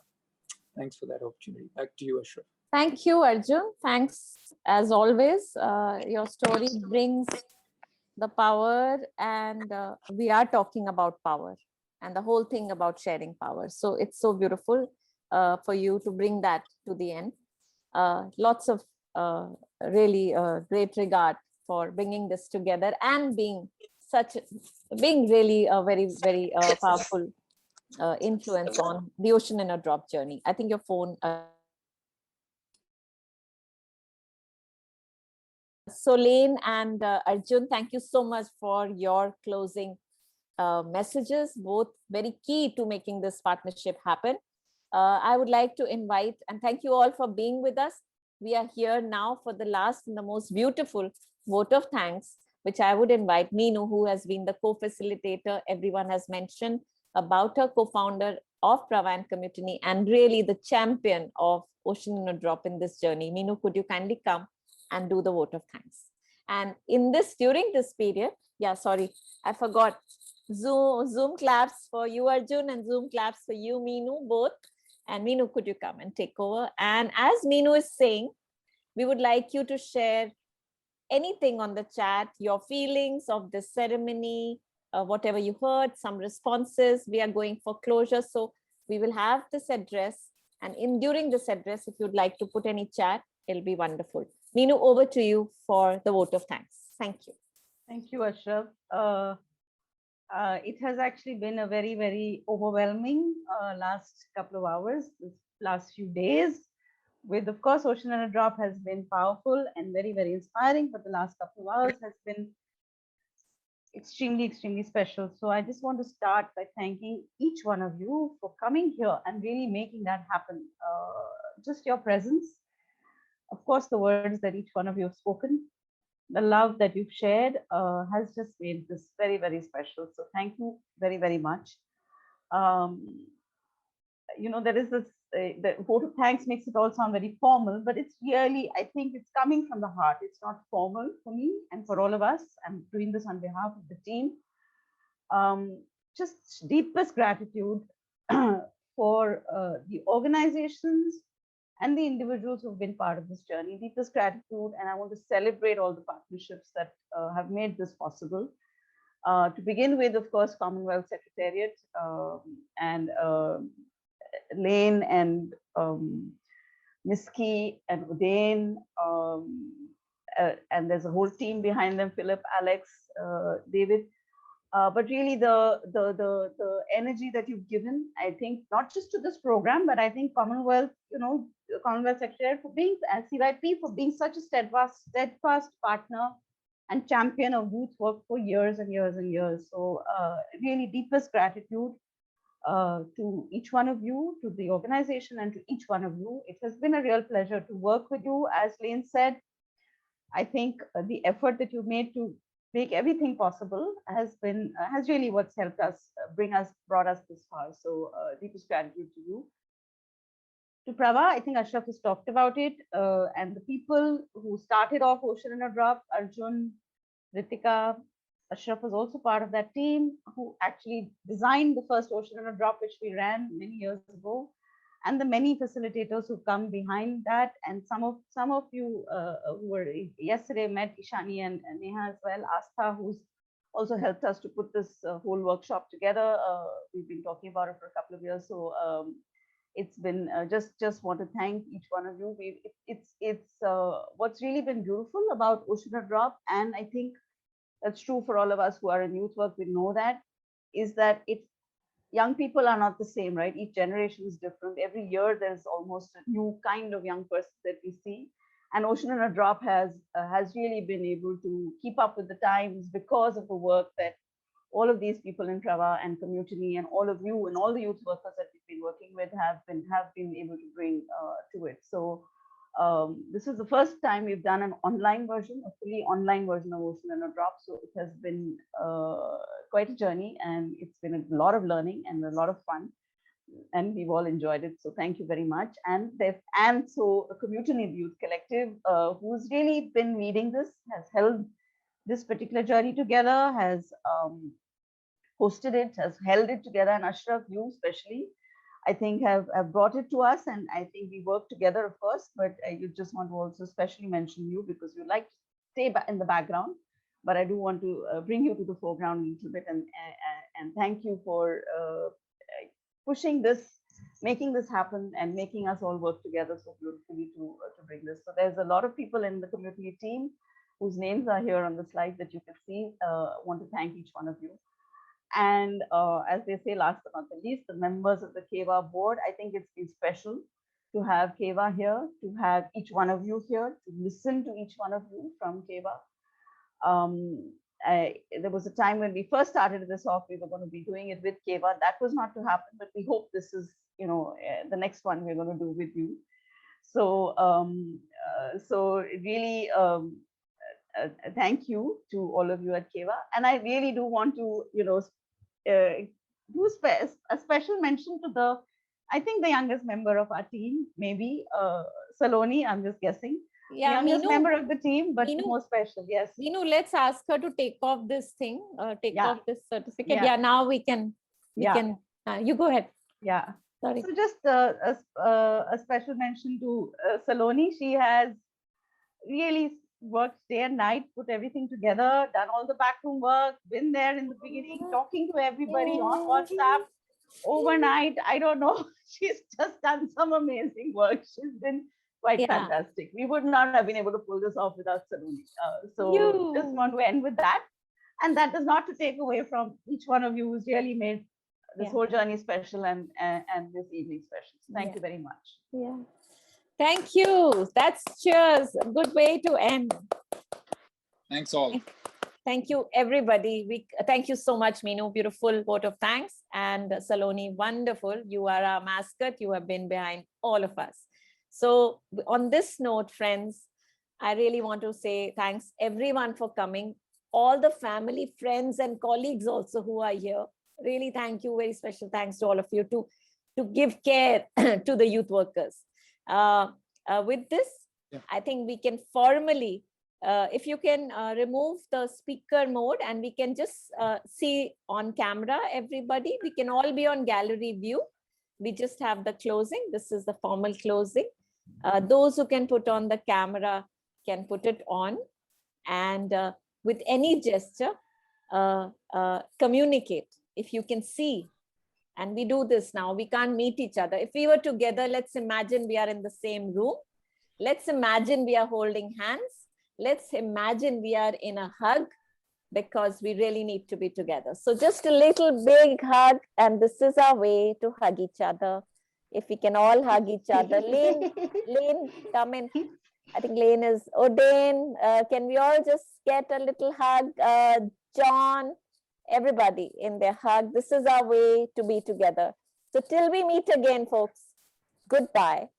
Thanks for that opportunity. Back to you, Ashraf. Thank you, Arjun. Thanks, as always. Your story brings the power, and we are talking about power and the whole thing about sharing power. So it's so beautiful for you to bring that to the end. Lots of really great regard for bringing this together and being really a very, very powerful influence on the Ocean in a Drop journey. I think your phone. So Lane and Arjun, thank you so much for your closing messages, both very key to making this partnership happen. I would like to invite, and thank you all for being with us. We are here now for the last and the most beautiful vote of thanks, which I would invite Minu, who has been the co-facilitator. Everyone has mentioned about her, co-founder of Pravah and ComMutiny, and really the champion of Ocean in a Drop in this journey. Minu, could you kindly come and do the vote of thanks? And during this period, I forgot, Zoom claps for you, Arjun, and Zoom claps for you, Minu, both. And Minu, could you come and take over? And as Minu is saying, we would like you to share anything on the chat, your feelings of this ceremony, whatever you heard, some responses. We are going for closure. So we will have this address. And during this address, if you'd like to put any chat, it'll be wonderful. Meenu, over to you for the vote of thanks. Thank you. Thank you, Ashraf. It has actually been a very, very overwhelming last couple of hours, this last few days. With, of course, Ocean and a Drop has been powerful and very, very inspiring, but the last couple of hours has been extremely, extremely special. So I just want to start by thanking each one of you for coming here and really making that happen. Just your presence, of course, the words that each one of you have spoken, the love that you've shared has just made this very, very special. So thank you very, very much. You know, there is this, the vote of thanks makes it all sound very formal, but it's really, I think it's coming from the heart. It's not formal for me and for all of us. I'm doing this on behalf of the team. Just deepest gratitude for the organizations and the individuals who've been part of this journey. Deepest gratitude, and I want to celebrate all the partnerships that have made this possible. To begin with, of course, Commonwealth Secretariat and Lane and Miski and Udain, and there's a whole team behind them, Philip, Alex, David. But really the energy that you've given, I think, not just to this program, but I think Commonwealth, you know, Commonwealth Secretariat for being, and CYP for being such a steadfast partner and champion of youth work for years and years and years. So really deepest gratitude to each one of you, to the organization, and to each one of you. It has been a real pleasure to work with you. As Lane said, I think the effort that you made to make everything possible has been has really what's helped us brought us this far. So deepest gratitude to you. To Pravah, I think Ashraf has talked about it, and the people who started off Ocean and a Drop, Arjun, Ritika, Ashraf was also part of that team who actually designed the first Ocean and a Drop, which we ran many years ago, and the many facilitators who come behind that. And some of you who were yesterday met Ishani and Neha as well, Astha, who's also helped us to put this whole workshop together. We've been talking about it for a couple of years. So it's been just want to thank each one of you. It's what's really been beautiful about Ocean and a Drop, and I think that's true for all of us who are in youth work, we know that, is that young people are not the same, right? Each generation is different. Every year there's almost a new kind of young person that we see. And Ocean and a Drop has really been able to keep up with the times because of the work that all of these people in Pravah and ComMutiny and all of you and all the youth workers that we've been working with have been able to bring to it. So this is the first time we've done an online version, a fully online version of Ocean and a Drop. So it has been quite a journey, and it's been a lot of learning and a lot of fun, and we've all enjoyed it. So thank you very much. And so a ComMutiny Youth Collective, who's really been leading this, has held this particular journey together, has hosted it, has held it together, and Ashraf, you especially, I think have brought it to us, and I think we work together, of course, but I just want to also especially mention you because you like to stay in the background, but I do want to bring you to the foreground a little bit, and thank you for pushing this, making this happen, and making us all work together so beautifully to bring this. So there's a lot of people in the ComMutiny team whose names are here on the slide that you can see. I want to thank each one of you. And as they say, last but not the least, the members of the CAYWA board, I think it's been special to have CAYWA here, to have each one of you here, to listen to each one of you from CAYWA. There was a time when we first started this off, we were going to be doing it with CAYWA. That was not to happen, but we hope this is, you know, the next one we're going to do with you. So, so really, thank you to all of you at CAYWA. And I really do want to, you know, do a special mention to I think the youngest member of our team, maybe Saloni, I'm just guessing. Yeah, youngest Meenu, member of the team, but Meenu, more special, yes. Meenu, let's ask her to take off this thing, off this certificate. Yeah. Yeah, now we can, you go ahead. Yeah. Sorry. So just a special mention to Saloni. She has really worked day and night, put everything together, done all the backroom work, been there in the beginning, talking to everybody on WhatsApp overnight. I don't know. She's just done some amazing work. She's been quite fantastic. We would not have been able to pull this off without Saloni. So just want to end with that. And that is not to take away from each one of you who's really made this whole journey special and this evening special. So thank you very much. Yeah. Thank you. That's cheers. A good way to end. Thanks all. Thank you, everybody. Thank you so much, Meenu. Beautiful vote of thanks. And Saloni, wonderful. You are our mascot. You have been behind all of us. So on this note, friends, I really want to say thanks everyone for coming. All the family, friends, and colleagues also who are here. Really, thank you. Very special thanks to all of you to give care to the youth workers. With this, I think we can formally, if you can remove the speaker mode and we can just see on camera, everybody, we can all be on gallery view. We just have the closing. This is the formal closing. Those who can put on the camera can put it on, and with any gesture, communicate. If you can see, and we do this now, we can't meet each other. If we were together, let's imagine we are in the same room. Let's imagine we are holding hands. Let's imagine we are in a hug, because we really need to be together. So just a little big hug, and this is our way to hug each other. If we can all hug each other. Lane, come in. I think Lane is, Dane, can we all just get a little hug? John, everybody in their hug. This is our way to be together. So till we meet again, folks, goodbye.